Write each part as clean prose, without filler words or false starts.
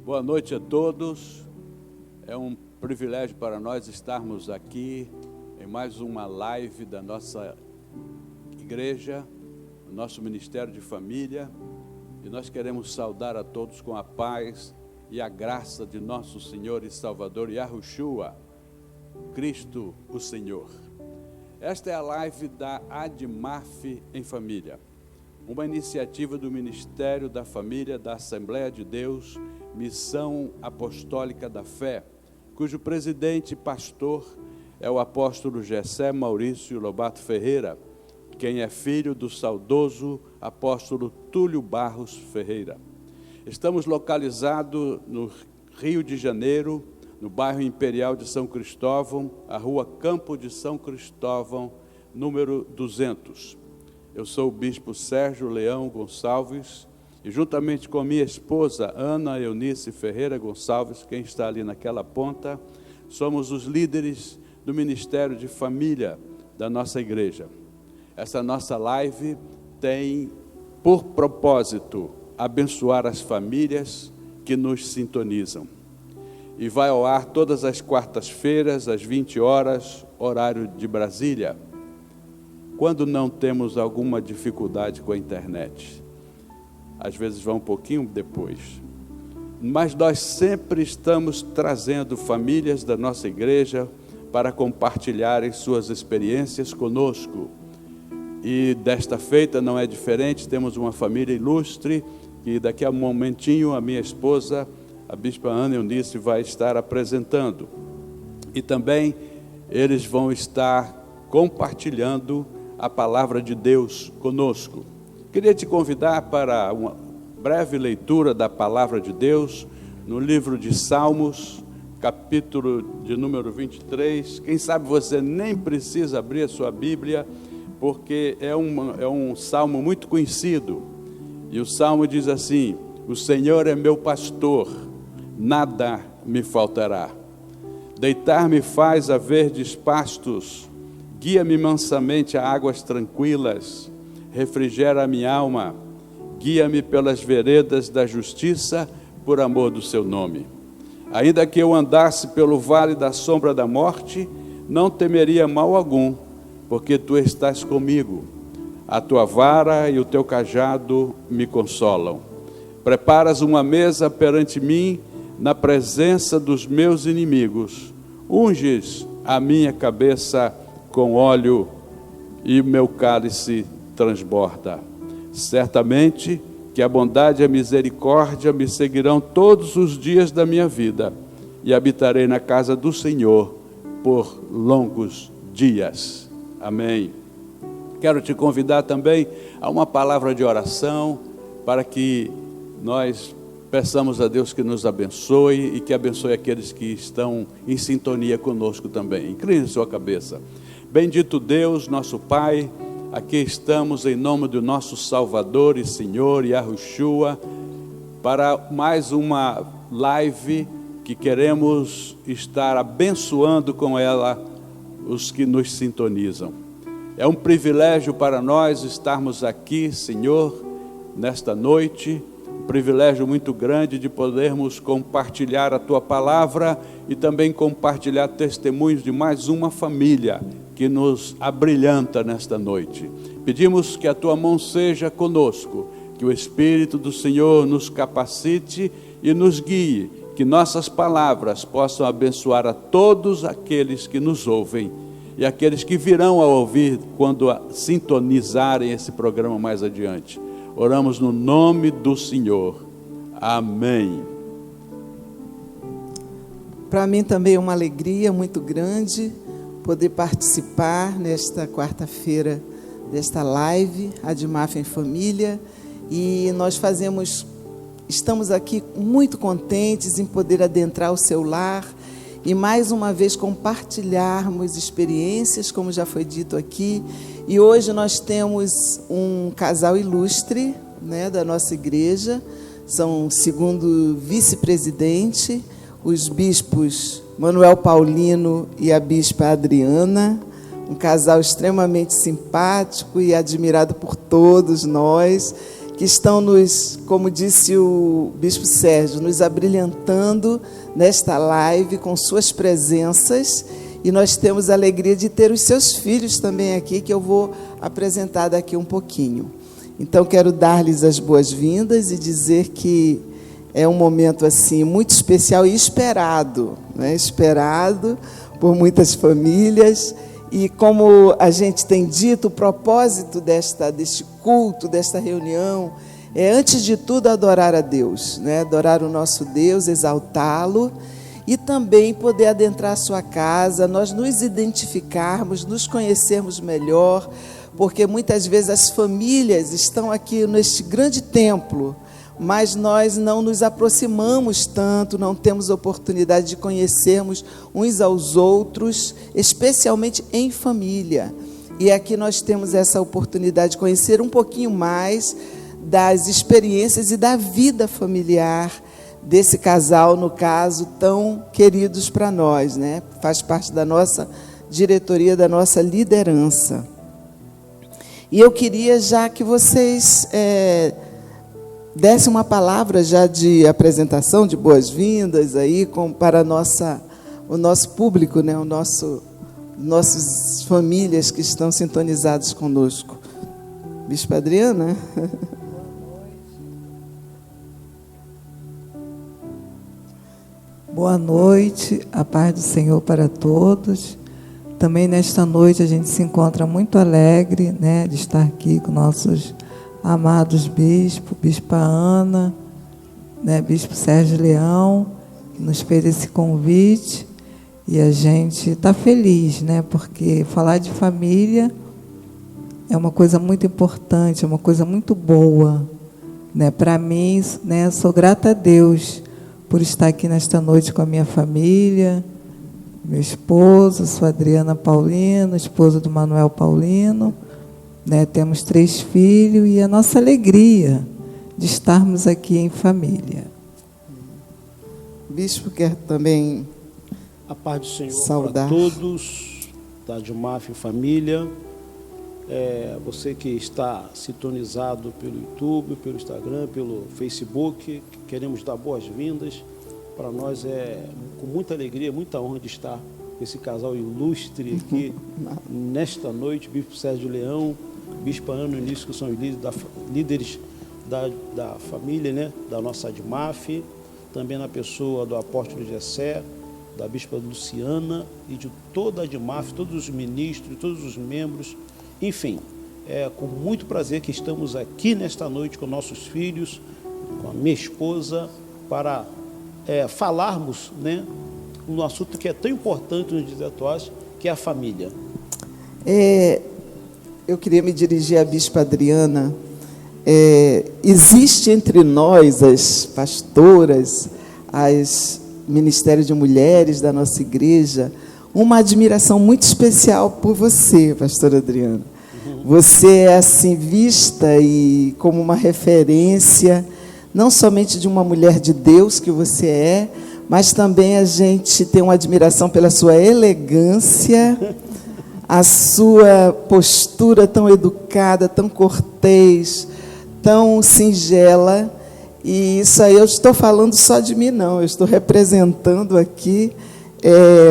Boa noite a todos. É um privilégio para nós estarmos aqui em mais uma live da nossa igreja, do nosso Ministério de Família. E nós queremos saudar a todos com a paz e a graça de nosso Senhor e Salvador Yahushua, Cristo o Senhor. Esta é a live da ADMAF em Família, uma iniciativa do Ministério da Família da Assembleia de Deus, Missão Apostólica da Fé, cujo presidente e pastor é o apóstolo Gessé Maurício Lobato Ferreira, quem é filho do saudoso apóstolo Túlio Barros Ferreira. Estamos localizados no Rio de Janeiro, no bairro Imperial de São Cristóvão, a rua Campo de São Cristóvão, número 200. Eu sou o bispo Sérgio Leão Gonçalves, e juntamente com minha esposa, Ana Eunice Ferreira Gonçalves, quem está ali naquela ponta, somos os líderes do Ministério de Família da nossa igreja. Essa nossa live tem por propósito abençoar as famílias que nos sintonizam. E vai ao ar todas as quartas-feiras, às 20 horas, horário de Brasília, quando não temos alguma dificuldade com a internet. Às vezes vai um pouquinho depois. Mas nós sempre estamos trazendo famílias da nossa igreja para compartilharem suas experiências conosco. E desta feita não é diferente, temos uma família ilustre, que daqui a um momentinho a minha esposa, a bispa Ana Eunice, vai estar apresentando. E também eles vão estar compartilhando a palavra de Deus conosco. Queria te convidar para uma breve leitura da palavra de Deus no livro de Salmos, capítulo de número 23. Quem sabe você nem precisa abrir a sua Bíblia, porque é um salmo muito conhecido. E o salmo diz assim: o Senhor é meu pastor, nada me faltará. Deitar-me faz a verdes pastos, guia-me mansamente a águas tranquilas, refrigera a minha alma, guia-me pelas veredas da justiça, por amor do seu nome. Ainda que eu andasse pelo vale da sombra da morte, não temeria mal algum, porque tu estás comigo. A tua vara e o teu cajado me consolam. Preparas uma mesa perante mim, na presença dos meus inimigos. Unges a minha cabeça com óleo e meu cálice transborda. Certamente que a bondade e a misericórdia me seguirão todos os dias da minha vida, e habitarei na casa do Senhor por longos dias. Amém. Quero te convidar também a uma palavra de oração, para que nós peçamos a Deus que nos abençoe e que abençoe aqueles que estão em sintonia conosco também. Incline sua cabeça. Bendito Deus, nosso Pai, aqui estamos em nome do nosso Salvador e Senhor Yahushua, para mais uma live que queremos estar abençoando com ela os que nos sintonizam. É um privilégio para nós estarmos aqui, Senhor, nesta noite, um privilégio muito grande de podermos compartilhar a Tua palavra e também compartilhar testemunhos de mais uma família que nos abrilhanta nesta noite. Pedimos que a Tua mão seja conosco, que o Espírito do Senhor nos capacite e nos guie, que nossas palavras possam abençoar a todos aqueles que nos ouvem e aqueles que virão a ouvir quando sintonizarem esse programa mais adiante. Oramos no nome do Senhor. Amém. Para mim também é uma alegria muito grande poder participar nesta quarta-feira desta live, ADMAF em Família, e nós estamos aqui muito contentes em poder adentrar o seu lar e mais uma vez compartilharmos experiências, como já foi dito aqui. E hoje nós temos um casal ilustre, né, da nossa igreja, são, segundo vice-presidente, os bispos Manuel Paulino e a bispa Adriana, um casal extremamente simpático e admirado por todos nós. que estão nos, como disse o Bispo Sérgio, nos abrilhantando nesta live com suas presenças. E nós temos a alegria de ter os seus filhos também aqui, que eu vou apresentar daqui um pouquinho. Então, quero dar-lhes as boas-vindas e dizer que é um momento assim muito especial e esperado, né? Esperado por muitas famílias. E como a gente tem dito, o propósito deste culto, desta reunião, é, antes de tudo, adorar a Deus, né? Adorar o nosso Deus, exaltá-lo, e também poder adentrar a sua casa, nós nos identificarmos, nos conhecermos melhor, porque muitas vezes as famílias estão aqui neste grande templo, mas nós não nos aproximamos tanto, não temos oportunidade de conhecermos uns aos outros, especialmente em família. E aqui nós temos essa oportunidade de conhecer um pouquinho mais das experiências e da vida familiar desse casal, no caso, tão queridos para nós, né? Faz parte da nossa diretoria, da nossa liderança. E eu queria já que vocês desse uma palavra já de apresentação, de boas-vindas aí para o nosso público, né? Nossas famílias que estão sintonizados conosco. Bispo Adriana? Boa noite, a paz do Senhor para todos. Também nesta noite a gente se encontra muito alegre, né, de estar aqui com nossos amados bispos, Bispa Ana, né, Bispo Sérgio Leão, que nos fez esse convite, e a gente está feliz, né, porque falar de família é uma coisa muito importante, é uma coisa muito boa, né, para mim, né, sou grata a Deus por estar aqui nesta noite com a minha família, meu esposo, sou Adriana Paulino, esposa do Manuel Paulino, né? Temos 3 filhos e a nossa alegria de estarmos aqui em família. Bispo quer também a paz do Senhor saudar para todos, da Admaf família, você que está sintonizado pelo YouTube, pelo Instagram, pelo Facebook, queremos dar boas-vindas. Para nós é com muita alegria, muita honra de estar com esse casal ilustre aqui nesta noite, Bispo Sérgio Leão, Bispa Ana Início, que são os líderes da família, né, da nossa Admaf, também na pessoa do apóstolo Gessé, da Bispa Luciana e de toda a Admaf, todos os ministros, todos os membros, enfim, é com muito prazer que estamos aqui nesta noite com nossos filhos, com a minha esposa, para falarmos, né, um assunto que é tão importante nos dias atuais, que é a família. Eu queria me dirigir à Bispa Adriana. Existe entre nós, as pastoras, as ministérios de mulheres da nossa igreja, uma admiração muito especial por você, pastora Adriana. Você é assim vista e como uma referência, não somente de uma mulher de Deus que você é, mas também a gente tem uma admiração pela sua elegância, a sua postura tão educada, tão cortês, tão singela. E isso aí eu estou falando só de mim, não. Eu estou representando aqui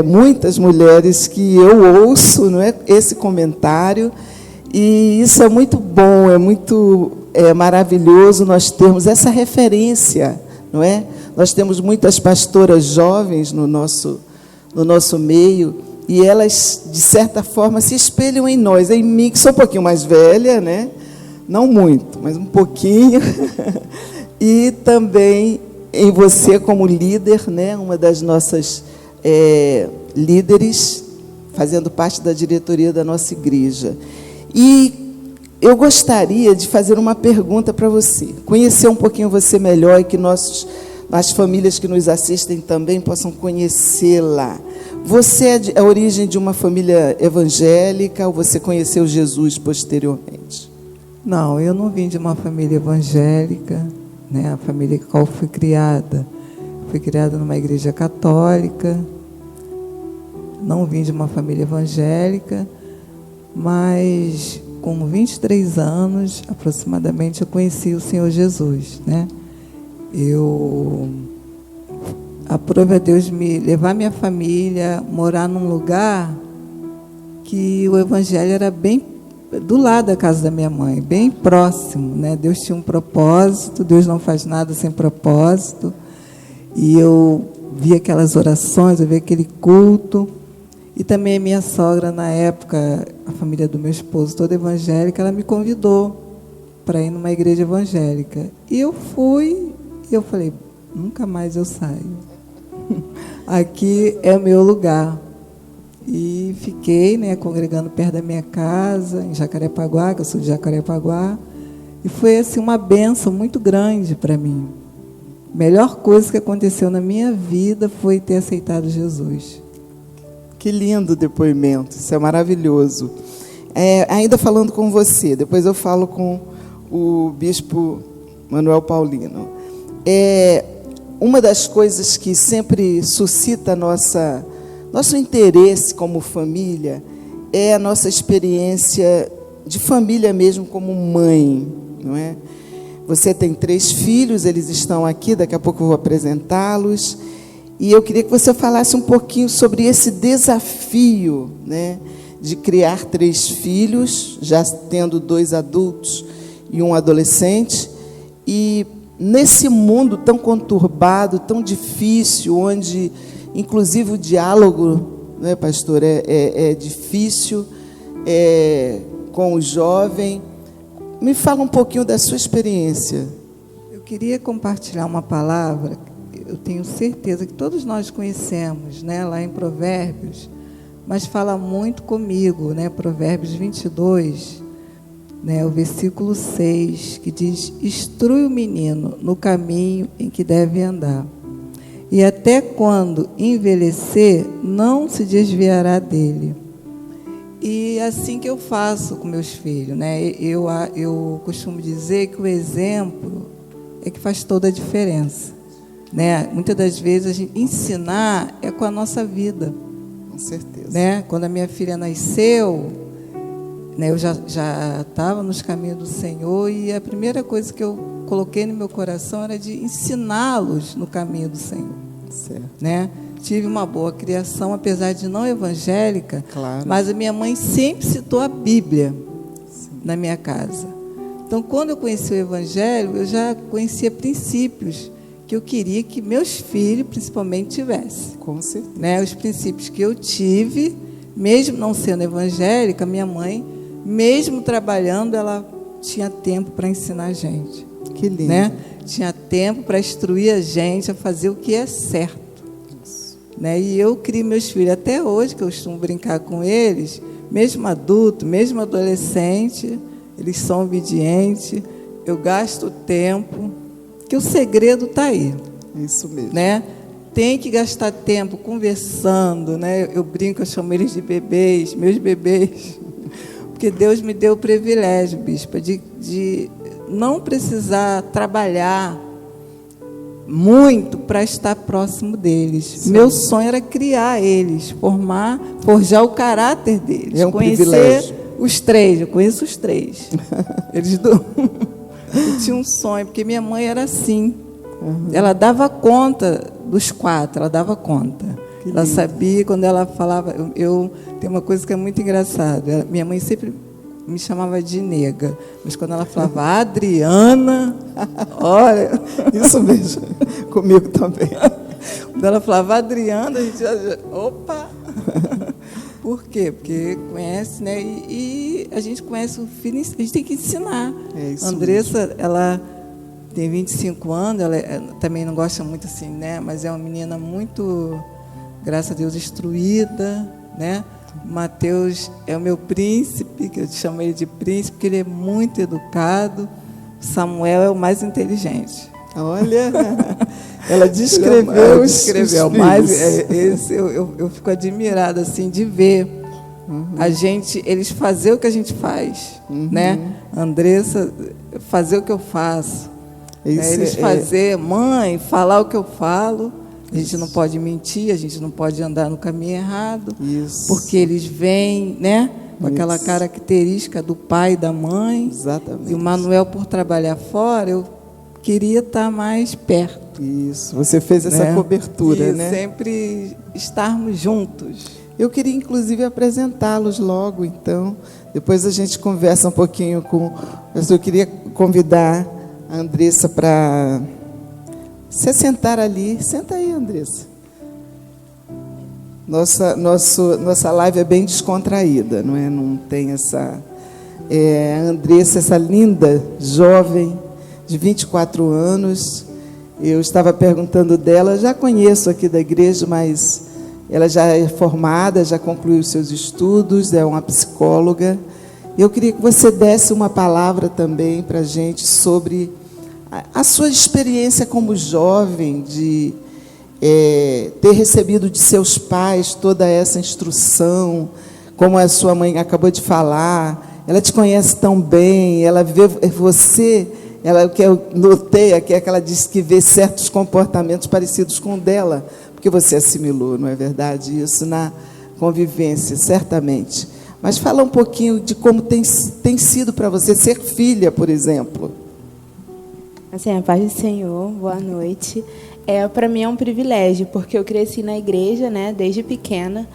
muitas mulheres que eu ouço, não é, esse comentário. E isso é muito bom, é muito maravilhoso nós termos essa referência, não é? Nós temos muitas pastoras jovens no nosso meio, e elas, de certa forma, se espelham em nós, em mim, que sou um pouquinho mais velha, né? Não muito, mas um pouquinho, e também em você como líder, né? Uma das nossas líderes, fazendo parte da diretoria da nossa igreja. E eu gostaria de fazer uma pergunta para você, conhecer um pouquinho você melhor e que as famílias que nos assistem também possam conhecê-la. Você é a origem de uma família evangélica ou você conheceu Jesus posteriormente? Não, eu não vim de uma família evangélica, né? A família com a qual fui criada numa igreja católica, não vim de uma família evangélica, mas com 23 anos, aproximadamente, eu conheci o Senhor Jesus, né? Aprove a Deus me levar minha família, morar num lugar que o evangelho era bem do lado da casa da minha mãe, bem próximo, né? Deus tinha um propósito, Deus não faz nada sem propósito. E eu via aquelas orações, eu via aquele culto. E também a minha sogra, na época, a família do meu esposo, toda evangélica, ela me convidou para ir numa igreja evangélica. E eu fui, e eu falei, nunca mais eu saio. Aqui é o meu lugar. E fiquei, né, congregando perto da minha casa, em Jacarepaguá, que eu sou de Jacarepaguá. E foi assim, uma bênção muito grande para mim. A melhor coisa que aconteceu na minha vida foi ter aceitado Jesus. Que lindo depoimento, isso é maravilhoso. Ainda falando com você, depois eu falo com o bispo Manuel Paulino. Uma das coisas que sempre suscita nosso interesse como família é a nossa experiência de família mesmo como mãe, não é? Você tem 3 filhos, eles estão aqui, daqui a pouco eu vou apresentá-los. E eu queria que você falasse um pouquinho sobre esse desafio, né, de criar 3 filhos, já tendo 2 adultos e um adolescente. E nesse mundo tão conturbado, tão difícil, onde, inclusive, o diálogo, né, pastor, é difícil com o jovem. Me fala um pouquinho da sua experiência. Eu queria compartilhar uma palavra, eu tenho certeza que todos nós conhecemos, né, lá em Provérbios, mas fala muito comigo, né, Provérbios 22, né, o versículo 6, que diz, instrui o menino no caminho em que deve andar, e até quando envelhecer, não se desviará dele. E assim que eu faço com meus filhos, né? Eu costumo dizer que o exemplo é que faz toda a diferença, né? Muitas das vezes a gente ensinar é com a nossa vida. Com certeza. Né? Quando a minha filha nasceu, né, eu já estava nos caminhos do Senhor, e a primeira coisa que eu coloquei no meu coração era de ensiná-los no caminho do Senhor. Certo. Né? Tive uma boa criação, apesar de não evangélica, claro, mas a minha mãe sempre citou a Bíblia. Sim. Na minha casa. Então, quando eu conheci o Evangelho, eu já conhecia princípios que eu queria que meus filhos, principalmente, tivessem. Com certeza. Né? Os princípios que eu tive, mesmo não sendo evangélica, minha mãe, mesmo trabalhando, ela tinha tempo para ensinar a gente. Que lindo. Né? Tinha tempo para instruir a gente a fazer o que é certo. Né? E eu crio meus filhos até hoje, que eu costumo brincar com eles, mesmo adulto, mesmo adolescente, eles são obedientes, eu gasto tempo, que o segredo está aí. Isso mesmo. Né? Tem que gastar tempo conversando, né? Eu brinco, eu chamo eles de bebês, meus bebês, porque Deus me deu o privilégio, bispa, de não precisar trabalhar muito para estar próximo deles. Sim. Meu sonho era criar eles, forjar o caráter deles. É um privilégio. Os 3, eu conheço os 3. Eles eu tinha um sonho, porque minha mãe era assim. Uhum. Ela dava conta dos 4, ela dava conta. Que ela lindo. Sabia, quando ela falava... Tem uma coisa que é muito engraçada. Minha mãe sempre me chamava de nega, mas quando ela falava Adriana, olha, isso mesmo, comigo também. Quando ela falava Adriana, a gente já opa! Por quê? Porque conhece, né? E a gente conhece o filho, a gente tem que ensinar. Isso Andressa, mesmo. Ela tem 25 anos, ela também não gosta muito assim, né? Mas é uma menina muito, graças a Deus, instruída, né? Mateus é o meu príncipe, que eu chamo ele de príncipe, porque ele é muito educado. Samuel é o mais inteligente. Olha, ela descreveu os mas esse eu fico admirada assim de ver a gente, eles fazer o que a gente faz, né? Andressa fazer o que eu faço, eles fazer, mãe, falar o que eu falo. A gente não pode mentir, a gente não pode andar no caminho errado, isso. Porque eles vêm, né, Com aquela característica do pai e da mãe. Exatamente. E o Manuel, por trabalhar fora, eu queria estar mais perto. Isso, você fez essa cobertura, né? Sempre estarmos juntos. Eu queria, inclusive, apresentá-los logo, então. Depois a gente conversa um pouquinho com... Eu queria convidar a Andressa para se sentar ali. Senta aí, Andressa. Nossa live é bem descontraída, não é? Não tem essa... a Andressa, essa linda jovem de 24 anos. Eu estava perguntando dela, já conheço aqui da igreja, mas ela já é formada, já concluiu seus estudos, é uma psicóloga. Eu queria que você desse uma palavra também para a gente sobre a sua experiência como jovem, de ter recebido de seus pais toda essa instrução, como a sua mãe acabou de falar. Ela te conhece tão bem, ela vê você... o que eu notei aqui é que ela disse que vê certos comportamentos parecidos com o dela, porque você assimilou, não é verdade? Isso na convivência, certamente. Mas fala um pouquinho de como tem sido para você ser filha, por exemplo. Assim, a paz do Senhor, boa noite. Para mim é um privilégio, porque eu cresci na igreja, né, desde pequena.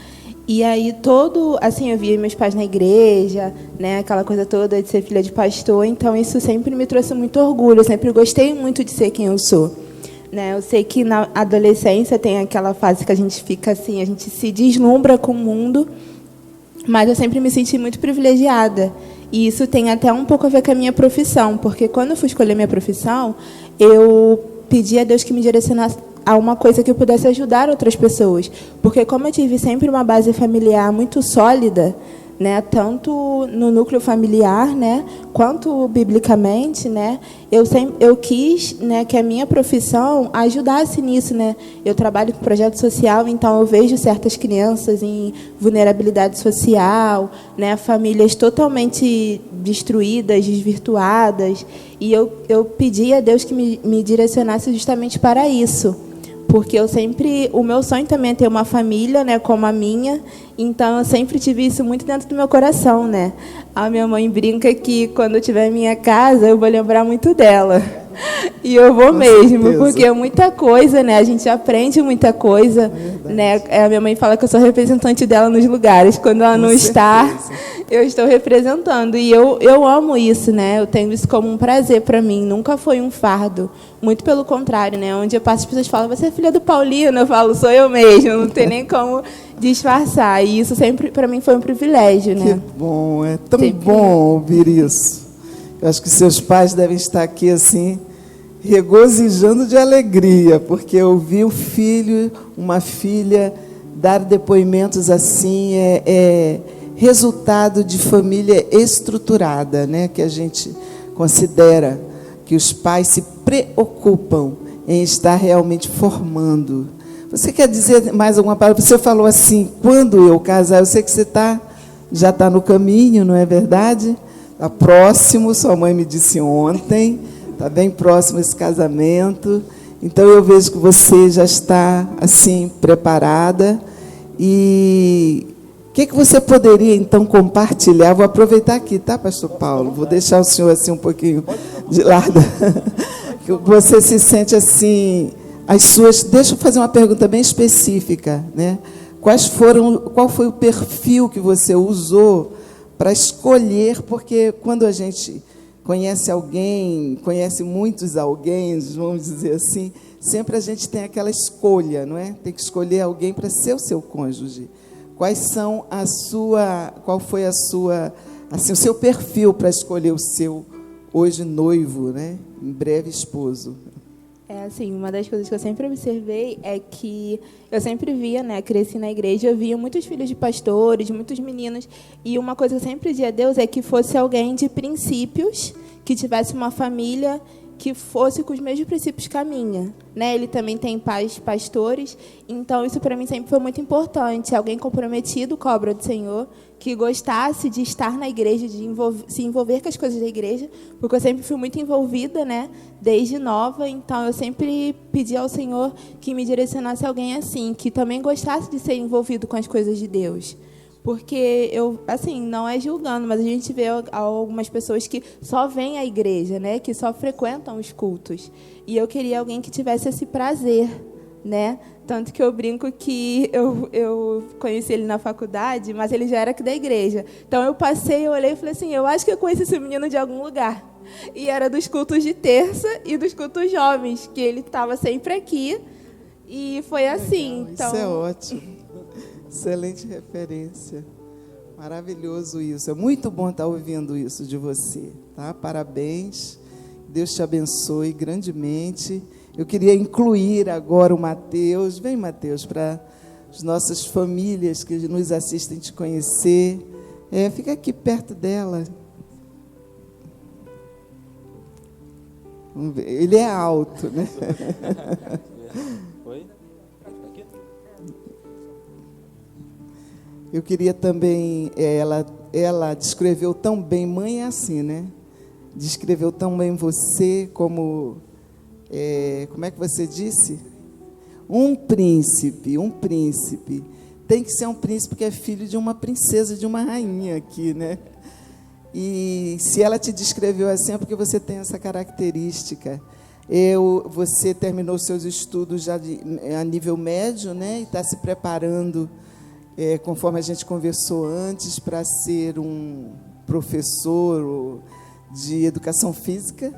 E aí eu via meus pais na igreja, né, aquela coisa toda de ser filha de pastor, então isso sempre me trouxe muito orgulho, eu sempre gostei muito de ser quem eu sou. Né, eu sei que na adolescência tem aquela fase que a gente fica assim, a gente se deslumbra com o mundo, mas eu sempre me senti muito privilegiada. E isso tem até um pouco a ver com a minha profissão, porque quando eu fui escolher minha profissão, eu pedi a Deus que me direcionasse a uma coisa que eu pudesse ajudar outras pessoas. Porque como eu tive sempre uma base familiar muito sólida, né, tanto no núcleo familiar, né, quanto biblicamente, né, eu quis, né, que a minha profissão ajudasse nisso, né. Eu trabalho com projeto social, então eu vejo certas crianças em vulnerabilidade social, né, famílias totalmente destruídas, desvirtuadas, e eu pedi a Deus que me direcionasse justamente para isso. Porque o meu sonho também é ter uma família, né, como a minha, então eu sempre tive isso muito dentro do meu coração, né. A minha mãe brinca que quando eu tiver minha casa, eu vou lembrar muito dela. E eu vou mesmo, certeza. Porque é muita coisa, né, a gente aprende muita coisa, né. A minha mãe fala que eu sou representante dela nos lugares, quando ela não está, eu estou representando, e eu amo isso, né, eu tenho isso como um prazer para mim, nunca foi um fardo, muito pelo contrário, né, onde eu passo as pessoas falam, você é filha do Paulino, eu falo, sou eu mesmo, não tem nem como disfarçar, e isso sempre para mim foi um privilégio, né. Que bom, é tão bom ouvir isso. Eu acho que seus pais devem estar aqui assim, regozijando de alegria, porque ouvir um filho, uma filha dar depoimentos assim é resultado de família estruturada, né? Que a gente considera que os pais se preocupam em estar realmente formando. Você quer dizer mais alguma palavra? Você falou assim, quando eu casar, eu sei que você já está no caminho, não é verdade? Está próximo, sua mãe me disse ontem, está bem próximo esse casamento. Então, eu vejo que você já está, assim, preparada. E o que você poderia, então, compartilhar? Vou aproveitar aqui, tá, pastor Paulo? Vou deixar o senhor, assim, um pouquinho de lado. Que você se sente, assim, as suas... Deixa eu fazer uma pergunta bem específica, né? Qual foi o perfil que você usou para escolher, porque quando a gente conhece alguém, conhece muitos alguém, vamos dizer assim, sempre a gente tem aquela escolha, não é? Tem que escolher alguém para ser o seu cônjuge. Qual foi assim, o seu perfil para escolher o seu hoje noivo, né? Em breve esposo? Assim, uma das coisas que eu sempre observei é que eu sempre via, né, cresci na igreja, eu via muitos filhos de pastores, muitos meninos, e uma coisa que eu sempre pedia a Deus é que fosse alguém de princípios, que tivesse uma família que fosse com os mesmos princípios que a minha, né? Ele também tem pais pastores, então isso para mim sempre foi muito importante, alguém comprometido com a obra do Senhor, que gostasse de estar na igreja, de se envolver com as coisas da igreja, porque eu sempre fui muito envolvida, né, desde nova, então eu sempre pedi ao Senhor que me direcionasse alguém assim, que também gostasse de ser envolvido com as coisas de Deus. Porque eu, assim, não é julgando, mas a gente vê algumas pessoas que só vêm à igreja, né? Que só frequentam os cultos. E eu queria alguém que tivesse esse prazer, né? Tanto que eu brinco que eu conheci ele na faculdade, mas ele já era aqui da igreja. Então eu passei, eu olhei e falei assim, eu acho que eu conheci esse menino de algum lugar. E era dos cultos de terça e dos cultos jovens, que ele estava sempre aqui. E foi assim. Legal, então... Isso é ótimo. Excelente referência. Maravilhoso isso. É muito bom estar ouvindo isso de você, tá? Parabéns. Deus te abençoe grandemente. Eu queria incluir agora o Mateus. Vem, Mateus, para as nossas famílias que nos assistem te conhecer. Fica aqui perto dela. Vamos ver. Ele é alto, né? Oi? Eu queria também, ela descreveu tão bem, mãe é assim, né? Descreveu tão bem você como é que você disse? Um príncipe. Tem que ser um príncipe que é filho de uma princesa, de uma rainha aqui, né? E se ela te descreveu assim, é porque você tem essa característica. Você terminou seus estudos já a nível médio, né? E está se preparando, conforme a gente conversou antes, para ser um professor de educação física.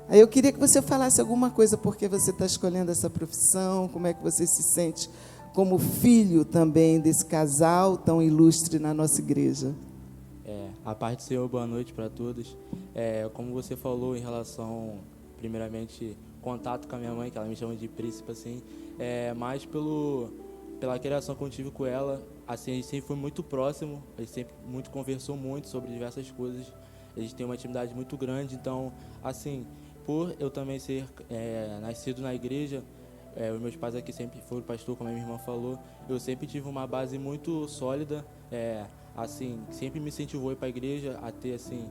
Aí eu queria que você falasse alguma coisa, porque você está escolhendo essa profissão, como é que você se sente como filho também desse casal tão ilustre na nossa igreja. A paz do Senhor, boa noite para todos. Como você falou em relação, primeiramente, contato com a minha mãe, que ela me chama de príncipe, assim, mais pela criação que eu tive com ela, assim, a gente sempre foi muito próximo, a gente sempre conversou muito sobre diversas coisas, a gente tem uma intimidade muito grande, então, assim, por eu também ser nascido na igreja, os meus pais aqui sempre foram pastor, como a minha irmã falou, eu sempre tive uma base muito sólida, assim, sempre me incentivou a ir para a igreja, a ter, assim,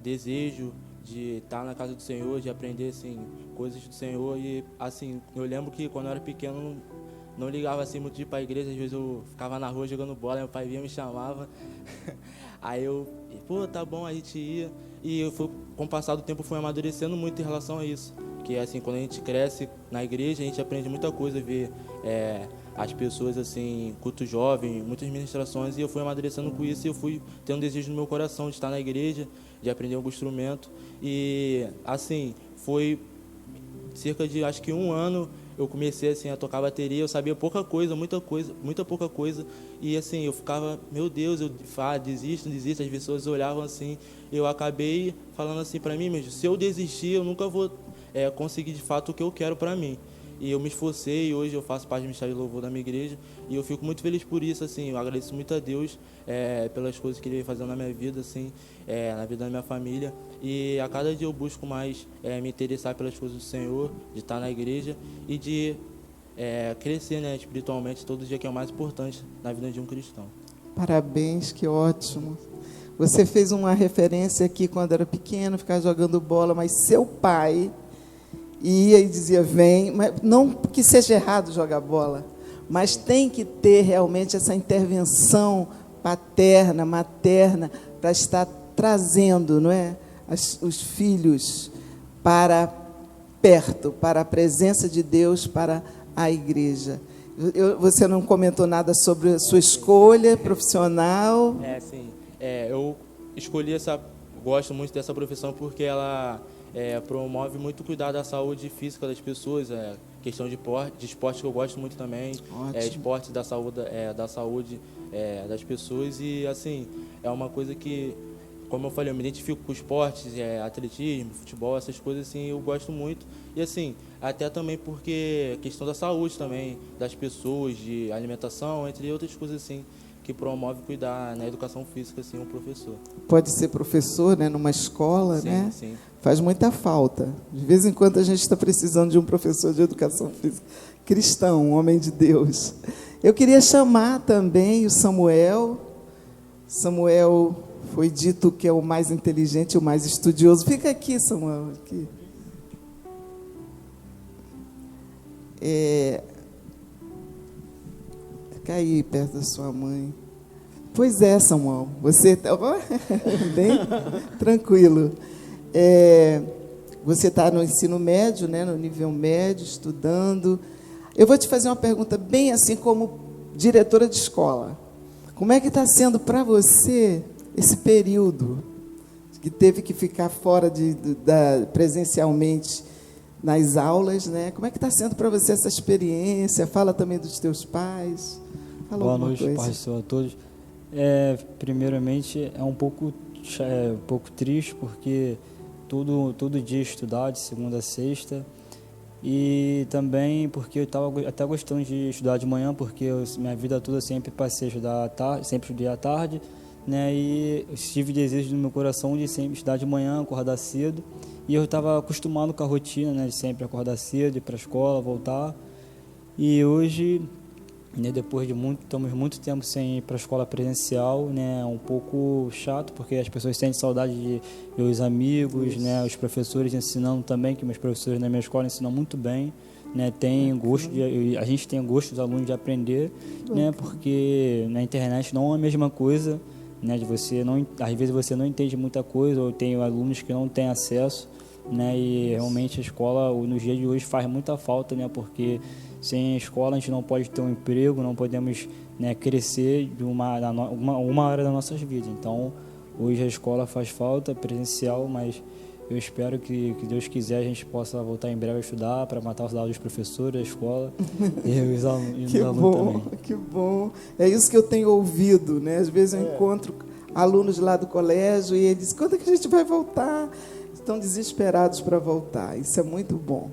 desejo de estar na casa do Senhor, de aprender, assim, coisas do Senhor. E, assim, eu lembro que quando eu era pequeno, não ligava, assim, muito de ir para a igreja. Às vezes eu ficava na rua jogando bola, meu pai vinha e me chamava. Aí eu, tá bom, a gente ia. E com o passar do tempo, eu fui amadurecendo muito em relação a isso. Que, assim, quando a gente cresce na igreja, a gente aprende muita coisa, ver as pessoas, assim, culto jovem, muitas ministrações, e eu fui amadurecendo com isso, e eu fui tendo um desejo no meu coração de estar na igreja, de aprender algum instrumento, e, assim, foi cerca de, acho que 1 ano, eu comecei, assim, a tocar bateria, eu sabia muita pouca coisa, e, assim, eu ficava, meu Deus, eu desisto, as pessoas olhavam assim, eu acabei falando assim para mim mesmo, se eu desistir, eu nunca vou conseguir de fato o que eu quero para mim. E eu me esforcei, e hoje eu faço parte do Ministério de Louvor da minha igreja, e eu fico muito feliz por isso, assim, eu agradeço muito a Deus pelas coisas que Ele vem fazendo na minha vida, assim, na vida da minha família, e a cada dia eu busco mais me interessar pelas coisas do Senhor, de estar na igreja e de crescer, né, espiritualmente todo dia, que é o mais importante na vida de um cristão. Parabéns, que ótimo. Você fez uma referência aqui quando era pequeno, ficava jogando bola, mas seu pai ia e dizia, vem, mas não que seja errado jogar bola, mas tem que ter realmente essa intervenção paterna, materna, para estar trazendo, não é, os filhos para perto, para a presença de Deus, para a igreja. Você não comentou nada sobre a sua escolha profissional? Sim. Eu escolhi gosto muito dessa profissão porque ela promove muito cuidado da saúde física das pessoas, questão de esporte que eu gosto muito também, esporte da saúde das pessoas, e assim, é uma coisa que, como eu falei, eu me identifico com esportes, atletismo, futebol, essas coisas assim, eu gosto muito, e assim, até também porque questão da saúde também, das pessoas, de alimentação, entre outras coisas assim, que promove cuidar na educação física, assim, um professor. Pode ser professor, né, numa escola, sim, né? Sim. Faz muita falta. De vez em quando a gente está precisando de um professor de educação física cristão, um homem de Deus. Eu queria chamar também o Samuel. Samuel foi dito que é o mais inteligente, o mais estudioso. Fica aqui, Samuel, aqui. Fica aí, perto da sua mãe. Pois é, Samuel, você está bem tranquilo. Você está no ensino médio, né, no nível médio, estudando. Eu vou te fazer uma pergunta bem assim como diretora de escola. Como é que está sendo para você esse período que teve que ficar fora presencialmente nas aulas, né? Como é que está sendo para você essa experiência? Fala também dos teus pais. Fala Boa alguma noite, coisa. Paz do Senhor a todos. Primeiramente, é um pouco triste, porque todo dia estudar, de segunda a sexta, e também porque eu estava até gostando de estudar de manhã, porque minha vida toda sempre passei a estudar à tarde, sempre estudei à tarde, né? E eu tive desejo no meu coração de sempre estudar de manhã, acordar cedo, e eu estava acostumado com a rotina, né, de sempre acordar cedo, ir para a escola, voltar. E hoje, né, depois de estamos muito tempo sem ir para a escola presencial, né, é um pouco chato, porque as pessoas sentem saudade de ver os amigos, né, os professores ensinando também, que meus professores na minha escola ensinam muito bem, né, a gente tem gosto dos alunos de aprender, né, porque na internet não é a mesma coisa, né, às vezes você não entende muita coisa, ou tem alunos que não têm acesso, né, e realmente a escola nos dias de hoje faz muita falta, né, porque sem a escola a gente não pode ter um emprego, não podemos, né, crescer de uma área das nossas vidas. Então, hoje a escola faz falta, presencial, mas eu espero que Deus quiser a gente possa voltar em breve a estudar para matar os saudades dos professores da escola e os alunos também. Que bom. É isso que eu tenho ouvido, né? Às vezes eu encontro alunos lá do colégio e eles dizem, quando é que a gente vai voltar? Estão desesperados para voltar. Isso é muito bom.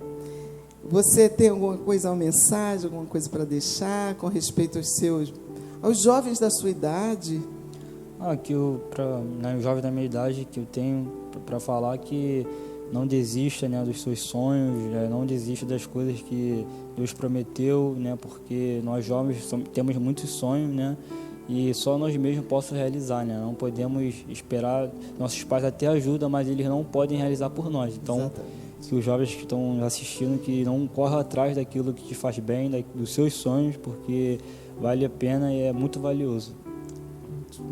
Você tem alguma coisa, uma mensagem, alguma coisa para deixar com respeito aos jovens da sua idade? Os jovens da minha idade, que eu tenho para falar que não desista, né, dos seus sonhos, né, não desista das coisas que Deus prometeu, né, porque nós jovens temos muitos sonhos, né, e só nós mesmos possamos realizar, né, não podemos esperar, nossos pais até ajudam, mas eles não podem realizar por nós. Então, exatamente. Que os jovens que estão assistindo, que não corram atrás daquilo que te faz bem, dos seus sonhos, porque vale a pena e é muito valioso.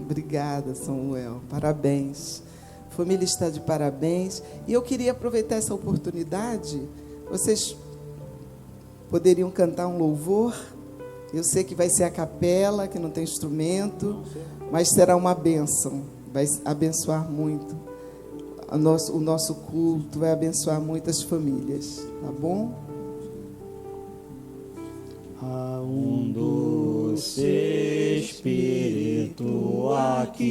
Obrigada, Samuel. Parabéns. A família está de parabéns. E eu queria aproveitar essa oportunidade. Vocês poderiam cantar um louvor? Eu sei que vai ser a capela, que não tem instrumento, mas será uma bênção. Vai abençoar muito. O nosso culto vai abençoar muitas famílias. Tá bom? Há um doce Espírito aqui,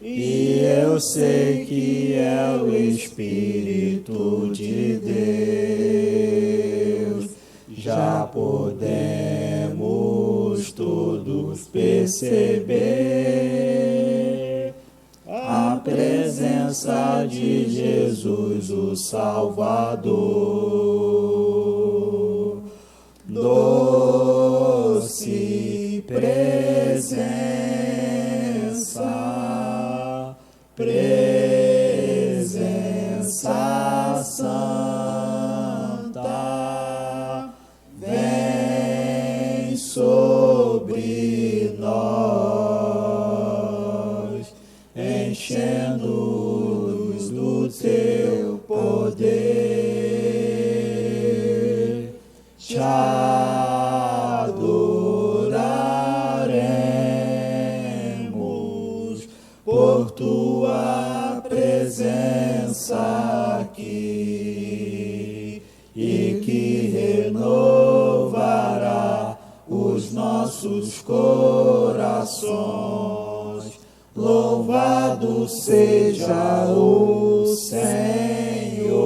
e eu sei que é o Espírito de Deus. Já podemos todos perceber a presença de Jesus, o Salvador. Doce presença, presença santa, vem sobre nós, enchendo-nos do teu poder. Te adoraremos por tua presença aqui, e que renovará os nossos corações. Louvado seja o Senhor.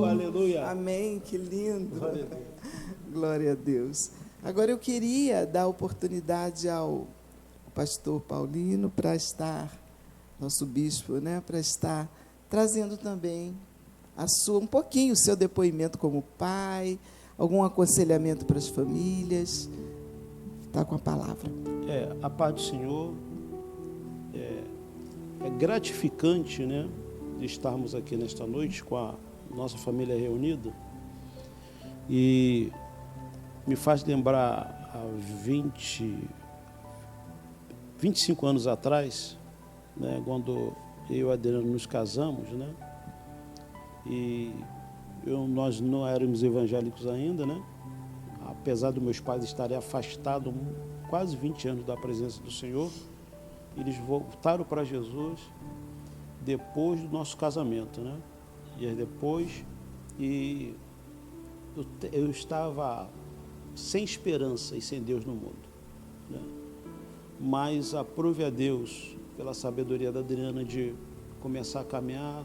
Aleluia. Amém, que lindo. Glória a Deus. Agora eu queria dar oportunidade ao pastor Paulino para estar, nosso bispo, né, para estar trazendo também um pouquinho o seu depoimento como pai, algum aconselhamento para as famílias. Está com a palavra. A paz do Senhor. É gratificante, né, de estarmos aqui nesta noite com a nossa família reunida, e me faz lembrar há 25 anos atrás, né, quando eu e o Adriano nos casamos, né, e nós não éramos evangélicos ainda, né, apesar dos meus pais estarem afastados quase 20 anos da presença do Senhor, eles voltaram para Jesus depois do nosso casamento, né, e depois, eu estava sem esperança e sem Deus no mundo, né, mas aprove a Deus, pela sabedoria da Adriana, de começar a caminhar,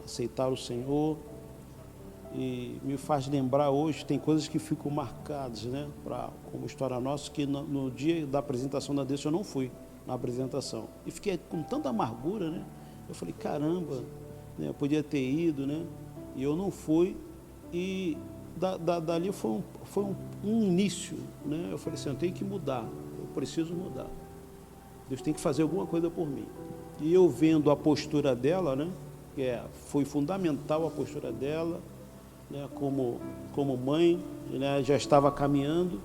aceitar o Senhor, e me faz lembrar hoje, tem coisas que ficam marcadas, né, como história nossa, que no dia da apresentação da Deus eu não fui na apresentação, e fiquei com tanta amargura, né, eu falei, caramba, né, eu podia ter ido, né, e eu não fui, e dali foi um início, né, eu falei assim, eu tenho que mudar, eu preciso mudar, Deus tem que fazer alguma coisa por mim. E eu vendo a postura dela, né, foi fundamental a postura dela, né, como mãe, né, já estava caminhando,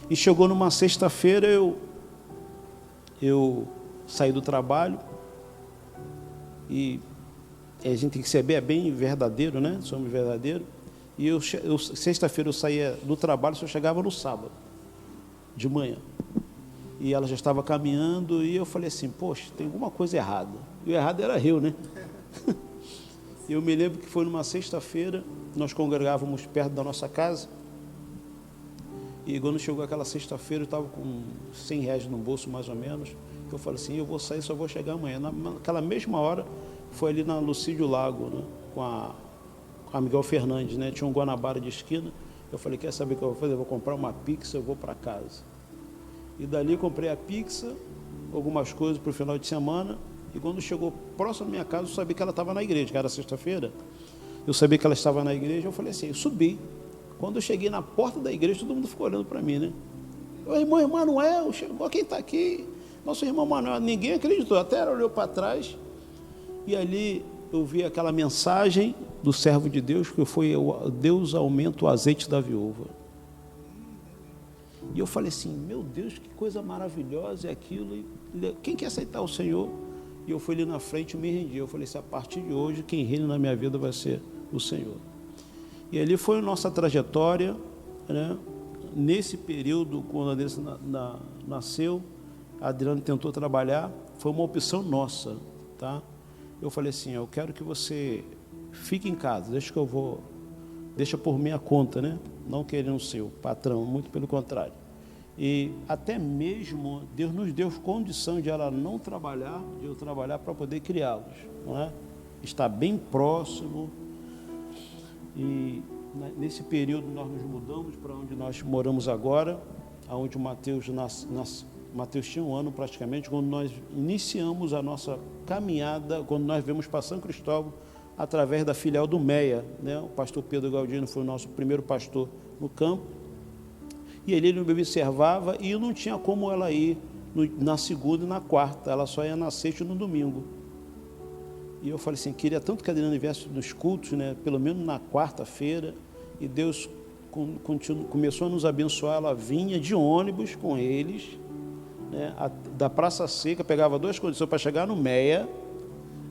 e chegou numa sexta-feira, eu saí do trabalho, e a gente tem que ser bem verdadeiro, né, somos verdadeiros, e sexta-feira eu saía do trabalho, só chegava no sábado, de manhã. E ela já estava caminhando, e eu falei assim, poxa, tem alguma coisa errada. E o errado era eu, né? Eu me lembro que foi numa sexta-feira, nós congregávamos perto da nossa casa, e quando chegou aquela sexta-feira, eu estava com R$100 no bolso, mais ou menos. Eu falei assim, eu vou sair, só vou chegar amanhã. Naquela mesma hora, foi ali na Lucídio Lago, né, com a Miguel Fernandes, né? Tinha um Guanabara de esquina. Eu falei, quer saber o que eu vou fazer? Eu vou comprar uma pizza, eu vou para casa. E dali comprei a pizza, algumas coisas para o final de semana, e quando chegou próximo da minha casa, eu sabia que ela estava na igreja, que era sexta-feira, eu sabia que ela estava na igreja, eu falei assim, eu subi. Quando eu cheguei na porta da igreja, todo mundo ficou olhando para mim, né? O irmão Emanuel, quem está aqui? Nosso irmão Emanuel, ninguém acreditou, até ela olhou para trás, e ali eu vi aquela mensagem do servo de Deus, que foi, Deus aumenta o azeite da viúva. E eu falei assim, meu Deus, que coisa maravilhosa é aquilo. E quem quer aceitar o Senhor? E eu fui ali na frente e me rendi. Eu falei assim, a partir de hoje, quem reina na minha vida vai ser o Senhor. E ali foi a nossa trajetória, né? Nesse período, quando a Adriana nasceu, a Adriana tentou trabalhar, foi uma opção nossa, tá? Eu falei assim, eu quero que você fique em casa, deixa por minha conta, né? Não querendo ser o patrão, muito pelo contrário. E até mesmo Deus nos deu condição de ela não trabalhar, de eu trabalhar para poder criá-los, não é? Está bem próximo. E nesse período nós nos mudamos para onde nós moramos agora, aonde o Mateus Mateus tinha 1 ano praticamente, quando nós iniciamos a nossa caminhada, quando nós viemos para São Cristóvão, através da filial do MEA, né? O pastor Pedro Galdino foi o nosso primeiro pastor no campo, e ele me observava, e não tinha como ela ir na segunda e na quarta, ela só ia na sexta e no domingo. E eu falei assim, queria tanto que a Adriana viesse nos cultos, né? Pelo menos na quarta-feira, e Deus começou a nos abençoar, ela vinha de ônibus com eles, né? Da Praça Seca, pegava 2 condições para chegar no MEA,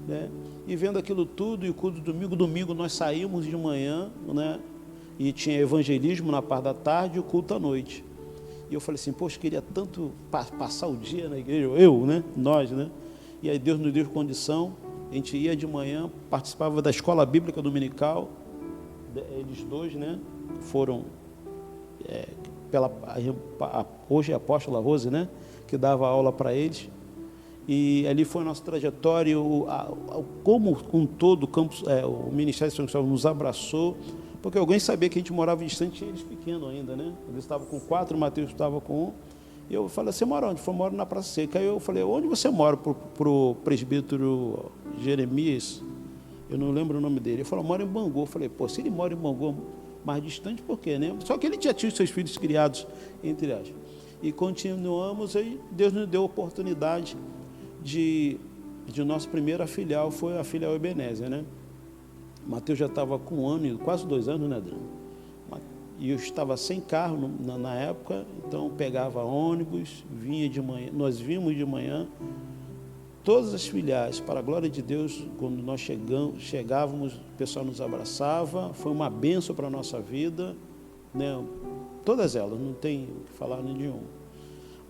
né? E vendo aquilo tudo, e o culto domingo nós saímos de manhã, né? E tinha evangelismo na parte da tarde e o culto à noite. E eu falei assim, poxa, queria tanto passar o dia na igreja, né? Nós, né? E aí Deus nos deu condição, a gente ia de manhã, participava da escola bíblica dominical, eles dois, né? Foram, hoje é a apóstola Rose, né? Que dava aula para eles. E ali foi a nossa trajetória, como um todo o Ministério de São Cristóvão nos abraçou, porque alguém sabia que a gente morava distante, eles pequenos ainda, né? Eles estavam com 4, o Mateus estava com 1. E eu falei, você mora onde? Eu moro na Praça Seca. Aí eu falei, onde você mora? Para o presbítero Jeremias, eu não lembro o nome dele. Ele falou, mora em Bangu. Eu falei, pô, se ele mora em Bangu, mais distante, por quê, né? Só que ele já tinha os seus filhos criados entre aspas. E continuamos, aí Deus nos deu a oportunidade de nossa primeira filial, foi a filial Ebenezer, né? Mateus já estava com 1 ano, quase 2 anos, né, Adriano? e eu estava sem carro na época, então pegava ônibus, vinha de manhã, nós vimos de manhã, todas as filiais, para a glória de Deus, quando nós chegávamos, o pessoal nos abraçava, foi uma bênção para a nossa vida, né? Todas elas, não tem o que falar nenhum.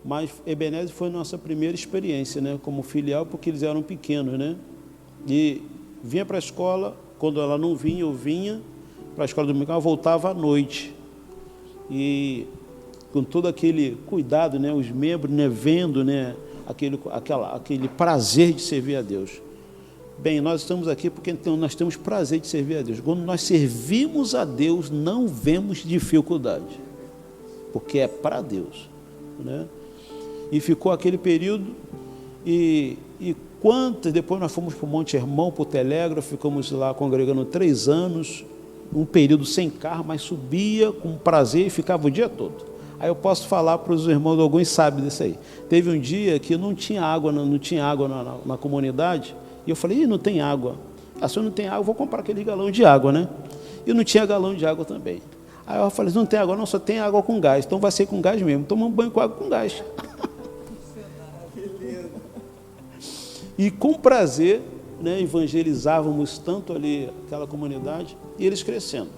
Mas Ebenezer foi a nossa primeira experiência, né? Como filial, porque eles eram pequenos, né? E vinha para a escola, quando ela não vinha, eu vinha para a escola dominical, voltava à noite. E com todo aquele cuidado, né? Os membros, né? Vendo, né? Aquele prazer de servir a Deus. Bem, nós estamos aqui porque então, nós temos prazer de servir a Deus. Quando nós servimos a Deus, não vemos dificuldade, porque é para Deus, né? E ficou aquele período, e depois nós fomos para o Monte Hermão, para o Telégrafo, ficamos lá congregando 3 anos, um período sem carro, mas subia com prazer e ficava o dia todo. Aí eu posso falar para os irmãos, alguns sabem disso aí. Teve um dia que não tinha água na comunidade, e eu falei, não tem água. Se eu não tenho água, eu vou comprar aquele galão de água, né? E não tinha galão de água também. Aí eu falei, não tem água não, só tem água com gás, então vai ser com gás mesmo. Tomamos banho com água com gás. E com prazer, né, evangelizávamos tanto ali aquela comunidade, e eles crescendo.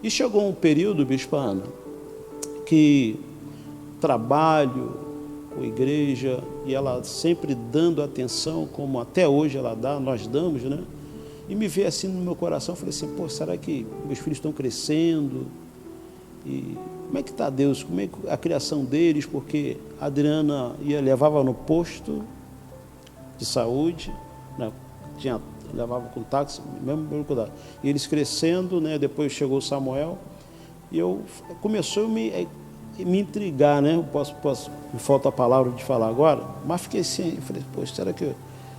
E chegou um período, Bispa Ana, que trabalho com a igreja, e ela sempre dando atenção, como até hoje ela dá, nós damos, né? E me veio assim no meu coração, eu falei assim, pô, será que meus filhos estão crescendo? E como é que está Deus? Como é a criação deles? Porque a Adriana levava no posto de saúde, né? Levava com táxi, mesmo cuidado. E eles crescendo, né? Depois chegou o Samuel, e começou a me intrigar, né? Me falta a palavra de falar agora, mas fiquei assim, falei, poxa, será que eu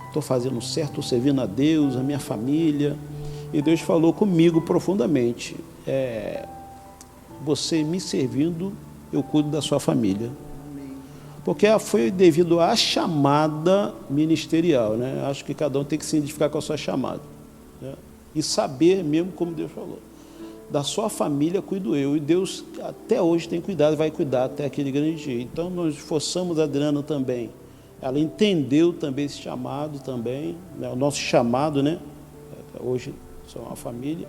estou fazendo certo, estou servindo a Deus, a minha família? E Deus falou comigo profundamente, você me servindo, eu cuido da sua família. Porque foi devido à chamada ministerial, né? Acho que cada um tem que se identificar com a sua chamada, né? E saber mesmo como Deus falou. Da sua família cuido eu, e Deus até hoje tem cuidado, vai cuidar até aquele grande dia. Então nós esforçamos a Adriana também, ela entendeu também esse chamado também, né? O nosso chamado, né? Hoje são uma família,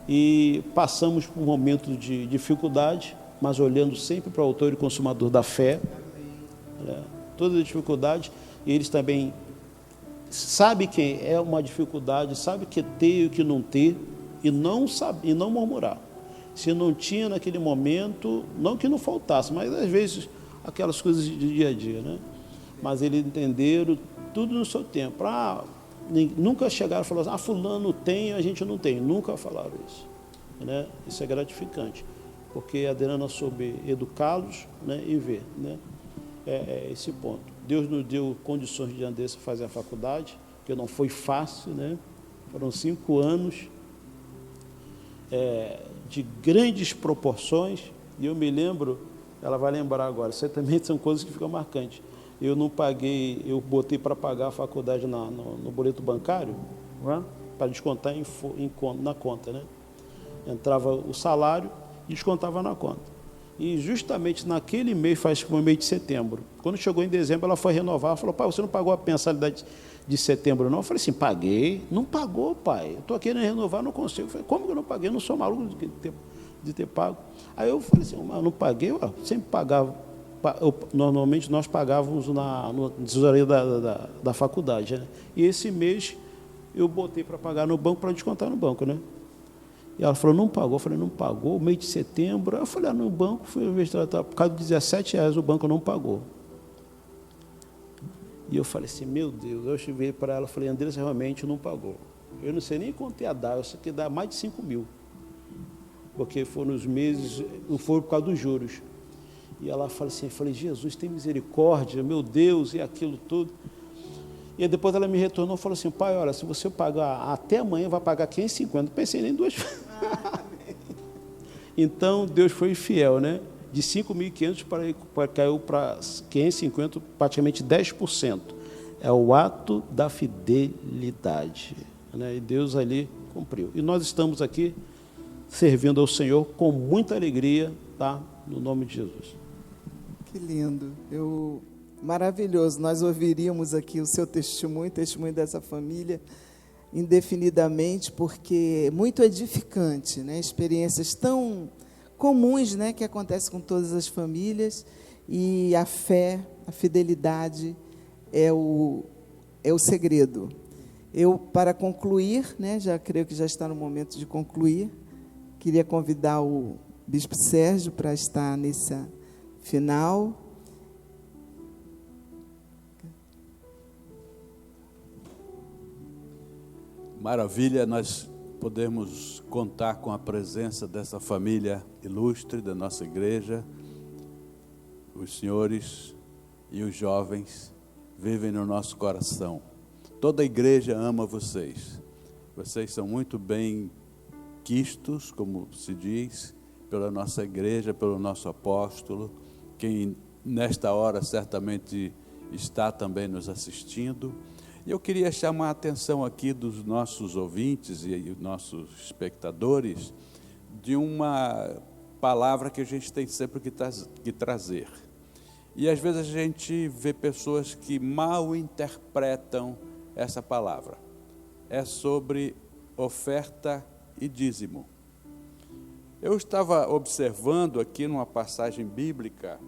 e passamos por um momento de dificuldade, mas olhando sempre para o autor e consumador da fé, né? Toda a dificuldade, e eles também sabem que é uma dificuldade, sabem que ter e o que não ter, e não murmurar. Se não tinha naquele momento, não que não faltasse, mas às vezes aquelas coisas de dia a dia, né? Mas eles entenderam tudo no seu tempo. Nunca chegaram e falaram assim, fulano tem, a gente não tem. Nunca falaram isso, né? Isso é gratificante, porque a Adriana soube educá-los, né? E ver, né? Esse ponto. Deus nos deu condições de Andressa fazer a faculdade, que não foi fácil, né? Foram 5 anos de grandes proporções, e eu me lembro, ela vai lembrar agora, isso também são coisas que ficam marcantes. Eu não paguei, eu botei para pagar a faculdade no boleto bancário, né? Para descontar na conta, né? Entrava o salário e descontava na conta. E justamente naquele mês, foi mês de setembro, quando chegou em dezembro, ela foi renovar, ela falou, pai, você não pagou a mensalidade de setembro, não? Eu falei assim, paguei. Não pagou, pai, eu estou querendo renovar, não consigo. Eu falei, como que eu não paguei? Eu não sou maluco de ter pago. Aí eu falei assim, eu não paguei, eu sempre pagava. Normalmente nós pagávamos na tesouraria da faculdade, né? E esse mês eu botei para pagar no banco, para descontar no banco, né? E ela falou, não pagou. Eu falei, não pagou, mês de setembro. Aí eu falei, no banco, por causa de R$17, o banco não pagou. E eu falei assim, meu Deus, eu cheguei para ela, falei, Andressa, realmente não pagou. Eu não sei nem quanto ia dar, eu sei que dá mais de 5 mil. Porque foram os meses, não foi por causa dos juros. E ela falou assim, eu falei, Jesus, tem misericórdia, meu Deus, e aquilo tudo. E depois ela me retornou e falou assim, pai, olha, se você pagar até amanhã, vai pagar 550. Não pensei nem 2 vezes. Então, Deus foi fiel, né? De 5.500 caiu para 550, praticamente 10%. É o ato da fidelidade, né? E Deus ali cumpriu. E nós estamos aqui servindo ao Senhor com muita alegria, tá? No nome de Jesus. Que lindo, maravilhoso. Nós ouviríamos aqui o seu testemunho dessa família, indefinidamente, porque é muito edificante, né? Experiências tão comuns, né, que acontecem com todas as famílias, e a fé, a fidelidade é o segredo. Para concluir, né, já creio que já está no momento de concluir, queria convidar o Bispo Sérgio para estar nessa final. Maravilha, nós podemos contar com a presença dessa família ilustre da nossa igreja. Os senhores e os jovens vivem no nosso coração. Toda a igreja ama vocês. Vocês são muito bem quistos, como se diz, pela nossa igreja, pelo nosso apóstolo, quem nesta hora certamente está também nos assistindo. E eu queria chamar a atenção aqui dos nossos ouvintes e nossos espectadores de uma palavra que a gente tem sempre que trazer. E às vezes a gente vê pessoas que mal interpretam essa palavra. É sobre oferta e dízimo. Eu estava observando aqui numa passagem bíblica,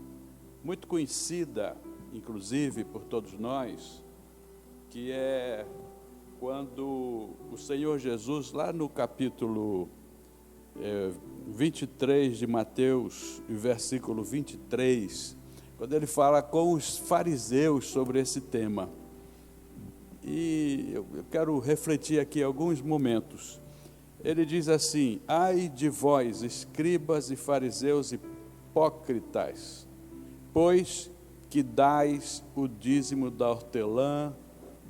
muito conhecida, inclusive por todos nós, que é quando o Senhor Jesus, lá no capítulo 23 de Mateus, versículo 23, quando ele fala com os fariseus sobre esse tema. E eu quero refletir aqui alguns momentos. Ele diz assim: ai de vós, escribas e fariseus hipócritas, pois que dais o dízimo da hortelã,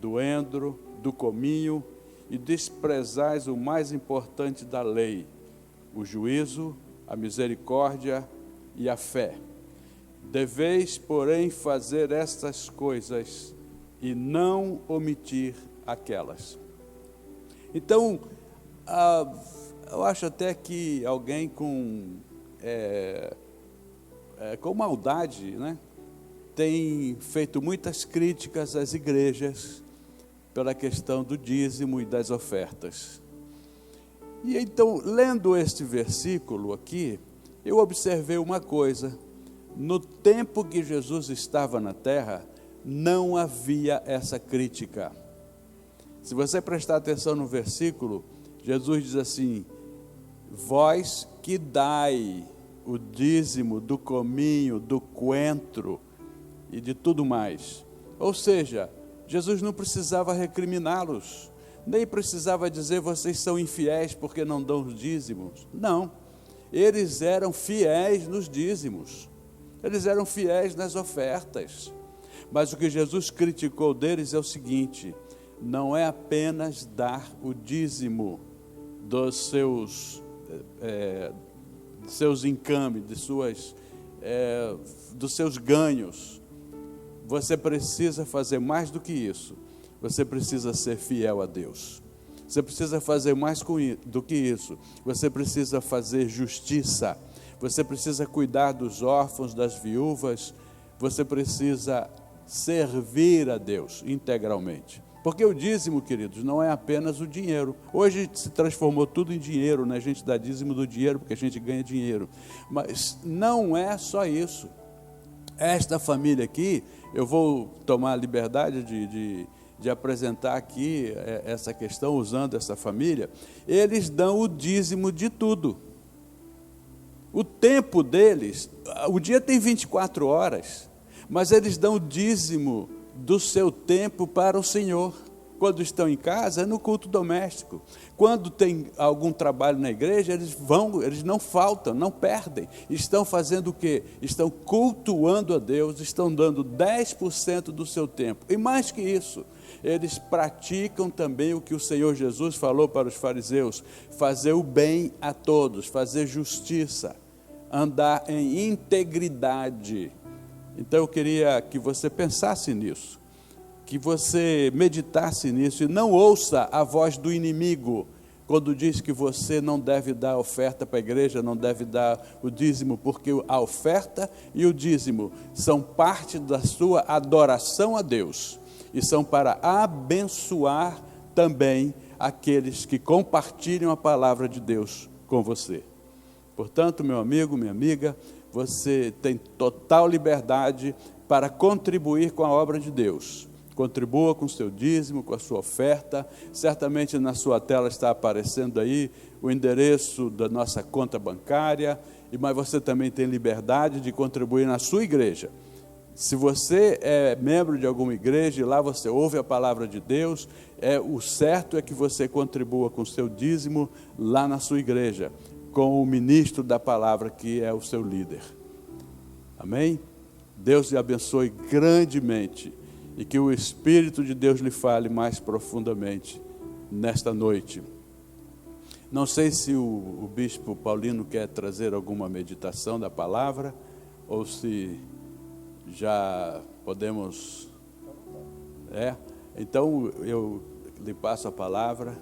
do endro, do cominho, e desprezais o mais importante da lei, o juízo, a misericórdia e a fé. Deveis, porém, fazer estas coisas e não omitir aquelas. Então, eu acho até que alguém com maldade, né, tem feito muitas críticas às igrejas pela questão do dízimo e das ofertas. E então, lendo este versículo aqui, eu observei uma coisa: no tempo que Jesus estava na terra, não havia essa crítica. Se você prestar atenção no versículo, Jesus diz assim: vós que dai o dízimo do cominho, do coentro e de tudo mais. Ou seja, Jesus não precisava recriminá-los, nem precisava dizer vocês são infiéis porque não dão os dízimos. Não, eles eram fiéis nos dízimos, eles eram fiéis nas ofertas. Mas o que Jesus criticou deles é o seguinte: não é apenas dar o dízimo dos seus encames, dos seus ganhos. Você precisa fazer mais do que isso. Você precisa ser fiel a Deus. Você precisa fazer mais do que isso. Você precisa fazer justiça. Você precisa cuidar dos órfãos, das viúvas. Você precisa servir a Deus integralmente. Porque o dízimo, queridos, não é apenas o dinheiro. Hoje se transformou tudo em dinheiro, né? A gente dá dízimo do dinheiro porque a gente ganha dinheiro. Mas não é só isso. Esta família aqui, eu vou tomar a liberdade de apresentar aqui essa questão, usando essa família. Eles dão o dízimo de tudo. O tempo deles, o dia tem 24 horas, mas eles dão o dízimo do seu tempo para o Senhor. Quando estão em casa, é no culto doméstico. Quando tem algum trabalho na igreja, eles não faltam, não perdem. Estão fazendo o quê? Estão cultuando a Deus, estão dando 10% do seu tempo. E mais que isso, eles praticam também o que o Senhor Jesus falou para os fariseus: fazer o bem a todos, fazer justiça, andar em integridade. Então eu queria que você pensasse nisso, que você meditasse nisso e não ouça a voz do inimigo quando diz que você não deve dar oferta para a igreja, não deve dar o dízimo, porque a oferta e o dízimo são parte da sua adoração a Deus e são para abençoar também aqueles que compartilham a palavra de Deus com você. Portanto, meu amigo, minha amiga, você tem total liberdade para contribuir com a obra de Deus. Contribua com o seu dízimo, com a sua oferta. Certamente na sua tela está aparecendo aí o endereço da nossa conta bancária, mas você também tem liberdade de contribuir na sua igreja. Se você é membro de alguma igreja e lá você ouve a palavra de Deus, o certo é que você contribua com o seu dízimo lá na sua igreja, com o ministro da palavra que é o seu líder. Amém? Deus lhe abençoe grandemente e que o Espírito de Deus lhe fale mais profundamente nesta noite. Não sei se o bispo Paulino quer trazer alguma meditação da palavra ou se já podemos... Então eu lhe passo a palavra.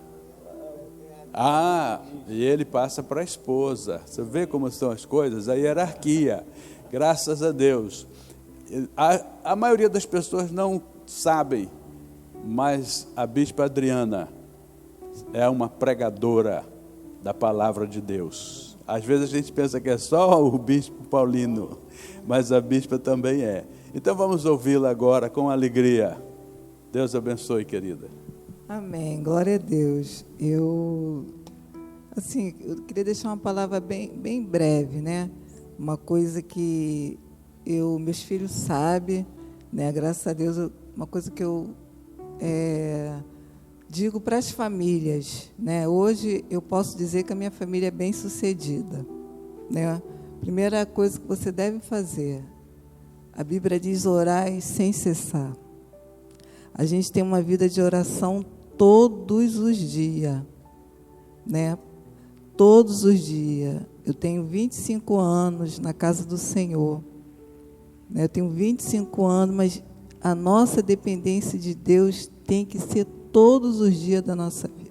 E ele passa para a esposa. Você vê como estão as coisas? A hierarquia, graças a Deus. A maioria das pessoas não sabem, mas a bispa Adriana é uma pregadora da palavra de Deus. Às vezes a gente pensa que é só o bispo Paulino, mas a bispa também é. Então vamos ouvi-la agora com alegria. Deus abençoe, querida. Amém, glória a Deus. Eu queria deixar uma palavra bem breve, né? Uma coisa que meus filhos sabem, né? Graças a Deus, uma coisa que eu digo para as famílias, né? Hoje eu posso dizer que a minha família é bem sucedida, né? Primeira coisa que você deve fazer, a Bíblia diz: orai sem cessar. A gente tem uma vida de oração todos os dias, né? Todos os dias. Eu tenho 25 anos na casa do Senhor. Eu tenho 25 anos, mas a nossa dependência de Deus tem que ser todos os dias da nossa vida.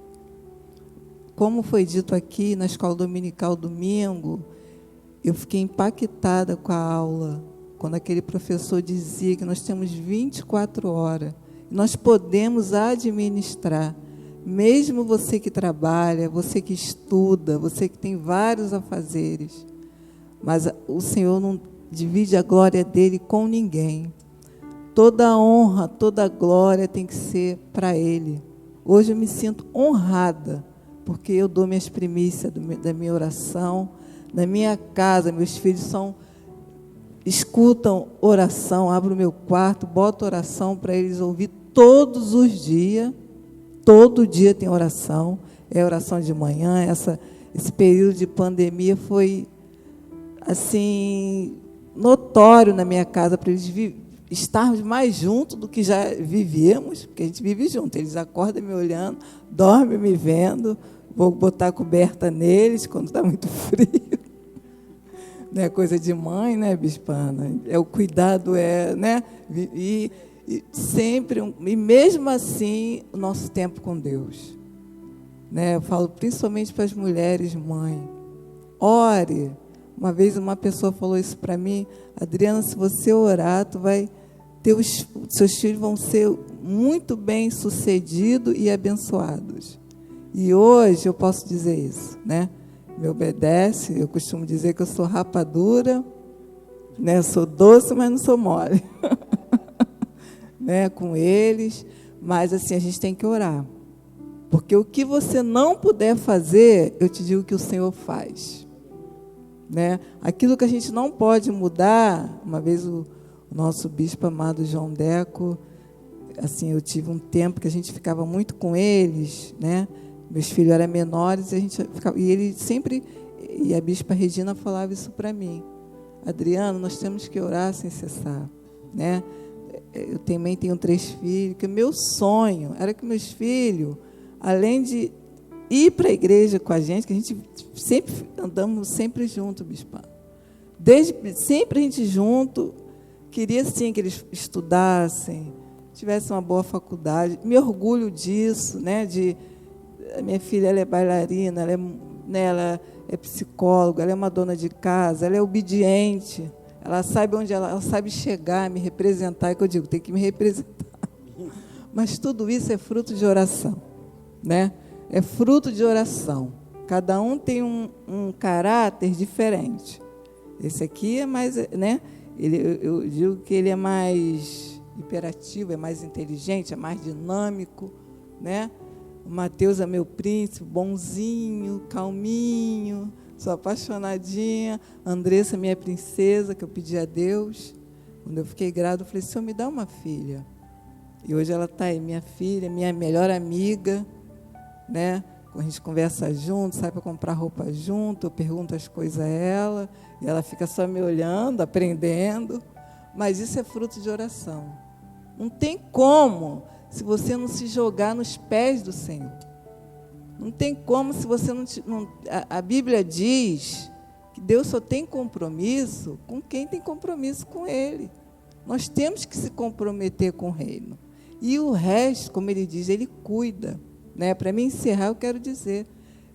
Como foi dito aqui na escola dominical domingo, eu fiquei impactada com a aula, quando aquele professor dizia que nós temos 24 horas. Nós podemos administrar, mesmo você que trabalha, você que estuda, você que tem vários afazeres, mas o Senhor não divide a glória dele com ninguém. Toda a honra, toda a glória tem que ser para Ele. Hoje eu me sinto honrada, porque eu dou minhas primícias da minha oração, na minha casa. Meus filhos escutam oração, abro o meu quarto, boto oração para eles ouvir todos os dias. Todo dia tem oração, é oração de manhã. Esse período de pandemia foi assim notório na minha casa, para eles estarmos mais juntos do que já vivíamos, porque a gente vive junto. Eles acordam me olhando, dormem me vendo, vou botar a coberta neles quando está muito frio. Não é coisa de mãe, né, bispana? O cuidado, né? E sempre, e mesmo assim, o nosso tempo com Deus. Né? Eu falo principalmente para as mulheres, mãe, ore. Uma vez uma pessoa falou isso para mim: Adriana, se você orar, seus filhos vão ser muito bem sucedidos e abençoados. E hoje eu posso dizer isso, né? Me obedece. Eu costumo dizer que eu sou rapadura, né? Eu sou doce, mas não sou mole. Né? Com eles, mas assim, a gente tem que orar. Porque o que você não puder fazer, eu te digo que o Senhor faz. Né? Aquilo que a gente não pode mudar, uma vez o nosso bispo amado João Deco, assim, eu tive um tempo que a gente ficava muito com eles, né? Meus filhos eram menores, e ele sempre, e a bispa Regina falava isso para mim: Adriano, nós temos que orar sem cessar, né? Eu também tenho 3 filhos, que o meu sonho era que meus filhos, além de ir para a igreja com a gente, que a gente sempre andamos sempre junto, bispo. Sempre a gente junto, queria sim que eles estudassem, tivessem uma boa faculdade. Me orgulho disso, né? A minha filha, ela é bailarina, ela é psicóloga, ela é uma dona de casa, ela é obediente, ela sabe onde ela sabe chegar, me representar, é que eu digo, tem que me representar. Mas tudo isso é fruto de oração, né? É fruto de oração. Cada um tem um caráter diferente. Esse aqui é mais, né? Eu digo que ele é mais hiperativo, é mais inteligente, é mais dinâmico, né? O Mateus é meu príncipe, bonzinho, calminho, sou apaixonadinha. A Andressa, minha princesa, que eu pedi a Deus. Quando eu fiquei grávida, eu falei, Senhor, me dá uma filha. E hoje ela está aí, minha filha, minha melhor amiga, né? A gente conversa junto, sai para comprar roupa junto, eu pergunto as coisas a ela, e ela fica só me olhando, aprendendo. Mas isso é fruto de oração. Não tem como se você não se jogar nos pés do Senhor. Não tem como se você não... A Bíblia diz que Deus só tem compromisso com quem tem compromisso com Ele. Nós temos que se comprometer com o reino. E o resto, como Ele diz, Ele cuida. Né? Para mim encerrar, eu quero dizer,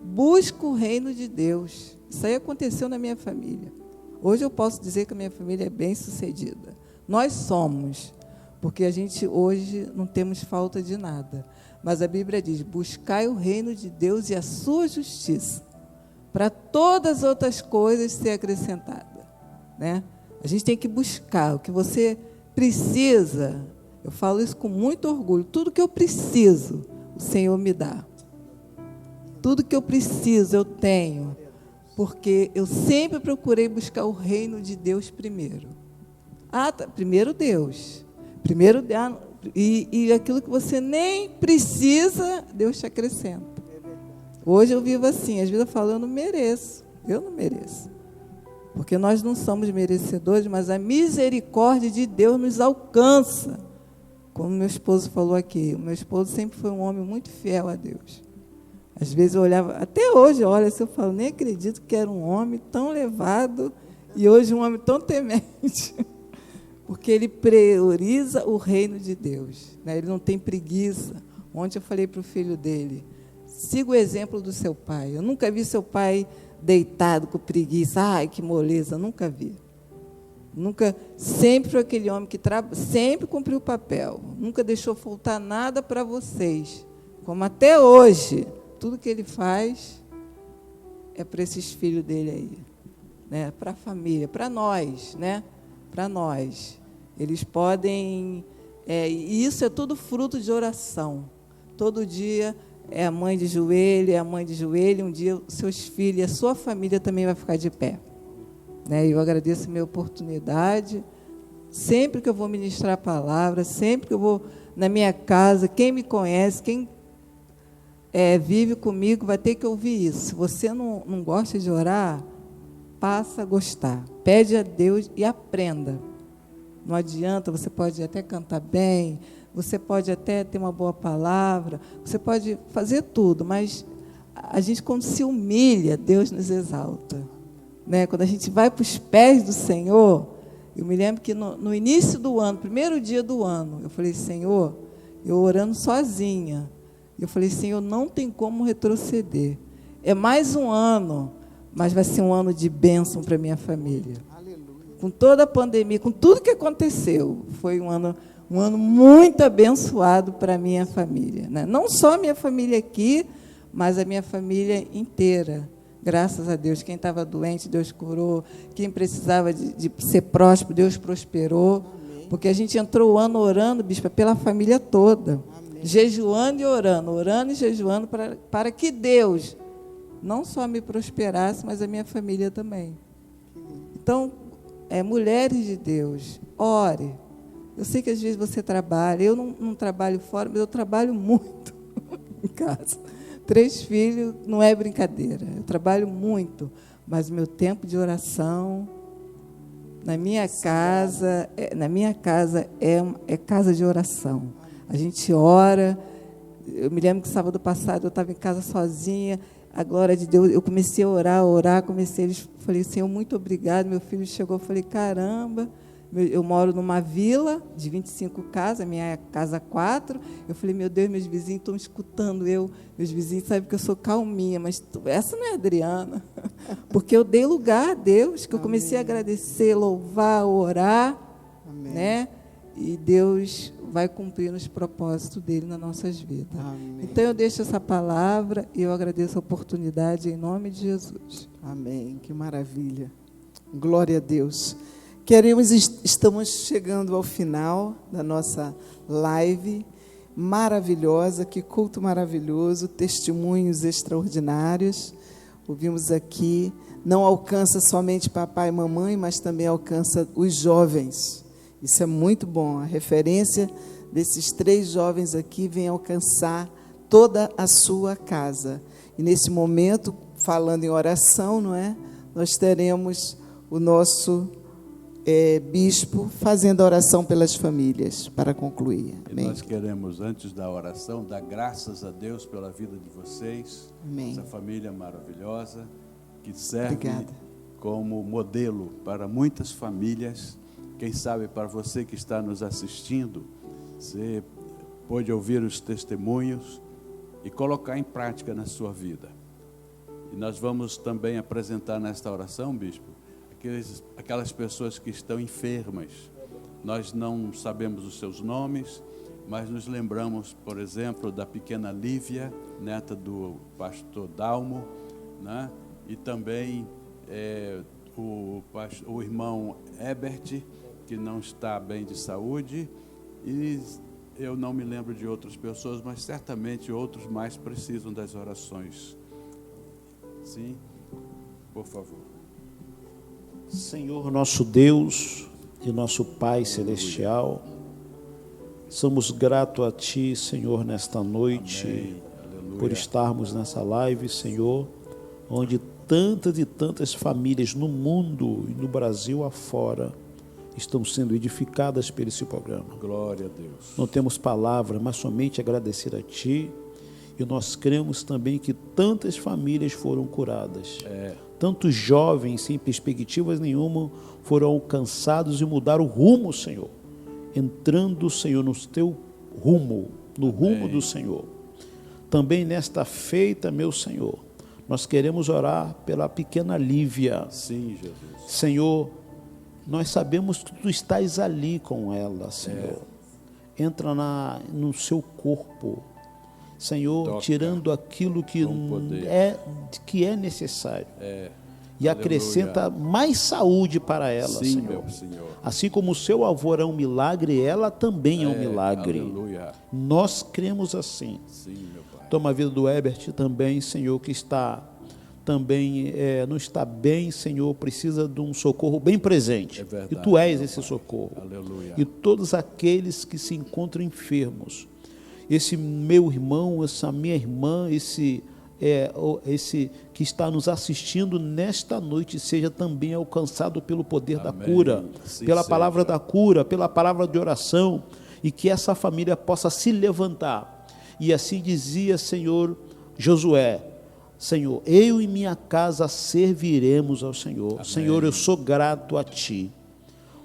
busca o reino de Deus. Isso aí aconteceu na minha família. Hoje eu posso dizer que a minha família é bem-sucedida. Nós somos, porque a gente hoje não temos falta de nada. Mas a Bíblia diz, buscai o reino de Deus e a sua justiça, para todas as outras coisas ser acrescentada. Né? A gente tem que buscar o que você precisa. Eu falo isso com muito orgulho. Tudo que eu preciso, o Senhor me dá. Tudo que eu preciso, eu tenho. Porque eu sempre procurei buscar o reino de Deus primeiro. Primeiro Deus. Primeiro, e aquilo que você nem precisa, Deus te acrescenta. Hoje eu vivo assim, às vezes eu falo, eu não mereço. Porque nós não somos merecedores, mas a misericórdia de Deus nos alcança. Como meu esposo falou aqui, o meu esposo sempre foi um homem muito fiel a Deus. Às vezes eu olhava, até hoje, olha, se eu falo, nem acredito que era um homem tão levado e hoje um homem tão temente. Porque ele prioriza o reino de Deus. Né? Ele não tem preguiça. Ontem eu falei para o filho dele, siga o exemplo do seu pai. Eu nunca vi seu pai deitado com preguiça. Ai, que moleza, nunca vi. Nunca, sempre foi aquele homem que sempre cumpriu o papel. Nunca deixou faltar nada para vocês. Como até hoje, tudo que ele faz é para esses filhos dele aí. Né? Para a família, para nós, né? Para nós. Eles podem... e isso é tudo fruto de oração. Todo dia é a mãe de joelho, um dia os seus filhos e a sua família também vai ficar de pé. Né? Eu agradeço a minha oportunidade. Sempre que eu vou ministrar a palavra, sempre que eu vou na minha casa, quem me conhece, quem vive comigo, vai ter que ouvir isso. Se você não gosta de orar, passa a gostar. Pede a Deus e aprenda. Não adianta, você pode até cantar bem, você pode até ter uma boa palavra, você pode fazer tudo, mas a gente, quando se humilha, Deus nos exalta. Né? Quando a gente vai para os pés do Senhor, eu me lembro que no início do ano, primeiro dia do ano, eu falei, Senhor, eu orando sozinha, eu falei, Senhor, não tem como retroceder. É mais um ano, mas vai ser um ano de bênção para a minha família. Com toda a pandemia, com tudo que aconteceu, foi um ano muito abençoado para a minha família. Né? Não só a minha família aqui, mas a minha família inteira. Graças a Deus. Quem estava doente, Deus curou. Quem precisava de ser próspero, Deus prosperou. Amém. Porque a gente entrou o ano orando, bispa, pela família toda. Amém. Jejuando e orando e jejuando para que Deus não só me prosperasse, mas a minha família também. Então, mulheres de Deus, ore. Eu sei que às vezes você trabalha, eu não trabalho fora, mas eu trabalho muito em casa. 3 filhos, não é brincadeira. Eu trabalho muito, mas o meu tempo de oração na minha casa é casa de oração. A gente ora. Eu me lembro que sábado passado eu estava em casa sozinha. A glória de Deus, eu comecei a orar, falei, Senhor, muito obrigado. Meu filho chegou, eu falei, caramba, Eu moro numa vila de 25 casas, minha é casa 4. Eu falei, meu Deus, meus vizinhos estão escutando meus vizinhos sabem que eu sou calminha, mas essa não é a Adriana. Porque eu dei lugar a Deus, que eu comecei a agradecer, louvar, orar, né? E Deus vai cumprir os propósitos dele nas nossas vidas. Amém. Então, eu deixo essa palavra e eu agradeço a oportunidade em nome de Jesus. Amém. Que maravilha. Glória a Deus. Estamos chegando ao final da nossa live maravilhosa, que culto maravilhoso, testemunhos extraordinários. Ouvimos aqui, não alcança somente papai e mamãe, mas também alcança os jovens. Isso é muito bom. A referência desses 3 jovens aqui vem alcançar toda a sua casa. E nesse momento, falando em oração, não é? Nós teremos o nosso bispo fazendo a oração pelas famílias, para concluir. Amém. E nós queremos, antes da oração, dar graças a Deus pela vida de vocês. Amém. Essa família maravilhosa, que serve Obrigada. como modelo para muitas famílias. Quem sabe para você que está nos assistindo, você pode ouvir os testemunhos e colocar em prática na sua vida. E nós vamos também apresentar nesta oração, bispo, aquelas pessoas que estão enfermas. Nós não sabemos os seus nomes, mas nos lembramos, por exemplo, da pequena Lívia, neta do pastor Dalmo, né? E também o irmão Herbert, que não está bem de saúde, e eu não me lembro de outras pessoas, mas certamente outros mais precisam das orações. Sim, por favor. Senhor nosso Deus e nosso Pai celestial, somos gratos a Ti, Senhor, nesta noite, por estarmos nessa live, Senhor, onde tantas e tantas famílias no mundo e no Brasil afora estão sendo edificadas por esse programa. Glória a Deus. Não temos palavra, mas somente agradecer a Ti, e nós cremos também que tantas famílias foram curadas. Tantos jovens sem perspectivas nenhuma foram alcançados e mudaram o rumo, Senhor. Entrando, Senhor, no teu rumo, no rumo do Senhor. Também nesta feita, meu Senhor, nós queremos orar pela pequena Lívia. Sim, Jesus. Senhor, nós sabemos que Tu estás ali com ela, Senhor. Entra no seu corpo, Senhor, toca, tirando aquilo que é necessário. E acrescenta mais saúde para ela, sim, Senhor. meu Senhor. Assim como o seu avô é um milagre, ela também é um milagre. Aleluia. Nós cremos assim. Sim, meu Pai. Toma a vida do Herbert também, Senhor, que está também não está bem, Senhor, precisa de um socorro bem presente. É verdade, e Tu és meu esse Pai. socorro. Aleluia. E todos aqueles que se encontram enfermos, esse meu irmão, essa minha irmã, esse que está nos assistindo nesta noite, seja também alcançado pelo poder da cura, Sim, pela seja. palavra da cura, pela palavra de oração, e que essa família possa se levantar. E assim dizia, Senhor, Josué: Senhor, eu e minha casa serviremos ao Senhor. Amém. Senhor, eu sou grato a Ti,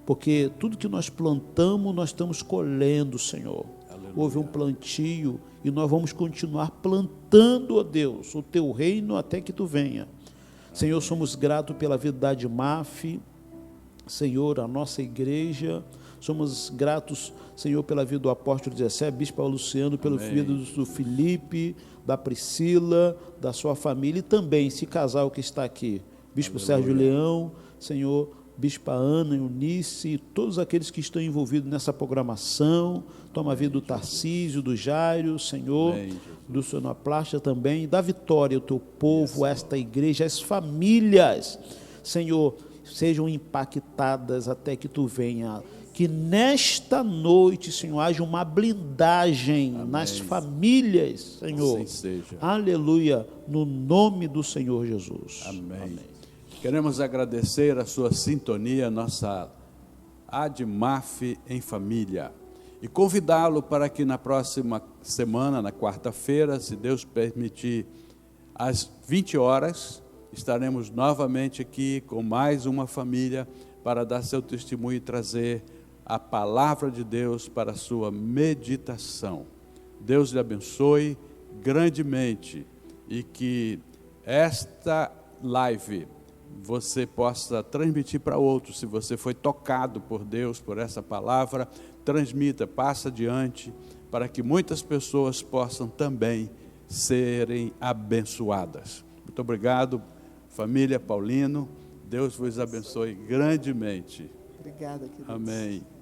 porque tudo que nós plantamos, nós estamos colhendo, Senhor. Aleluia. Houve um plantio e nós vamos continuar plantando, ó Deus, o Teu reino até que Tu venha. Amém. Senhor, somos gratos pela vida da Admaf, Senhor, a nossa igreja. Somos gratos, Senhor, pela vida do apóstolo Zé, bispo Luciano, pela vida do Felipe, da Priscila, da sua família, e também esse casal que está aqui, bispo Aleluia. Sérgio Leão, Senhor, bispa Ana, Eunice, e todos aqueles que estão envolvidos nessa programação. Toma a vida do Tarcísio, do Jairo, Senhor, do Sonoplasta também, da Vitória, o Teu povo, esta igreja, as famílias, Senhor, sejam impactadas até que Tu venha. Que nesta noite, Senhor, haja uma blindagem nas famílias, Senhor. Assim seja. Aleluia, no nome do Senhor Jesus. Amém. Queremos agradecer a sua sintonia, nossa Admaf em Família, e convidá-lo para que na próxima semana, na quarta-feira, se Deus permitir, às 20 horas, estaremos novamente aqui com mais uma família para dar seu testemunho e trazer a palavra de Deus para a sua meditação. Deus lhe abençoe grandemente e que esta live você possa transmitir para outros. Se você foi tocado por Deus, por essa palavra, transmita, passa adiante, para que muitas pessoas possam também serem abençoadas. Muito obrigado, família Paulino. Deus vos abençoe grandemente. Obrigada, queridos. Amém.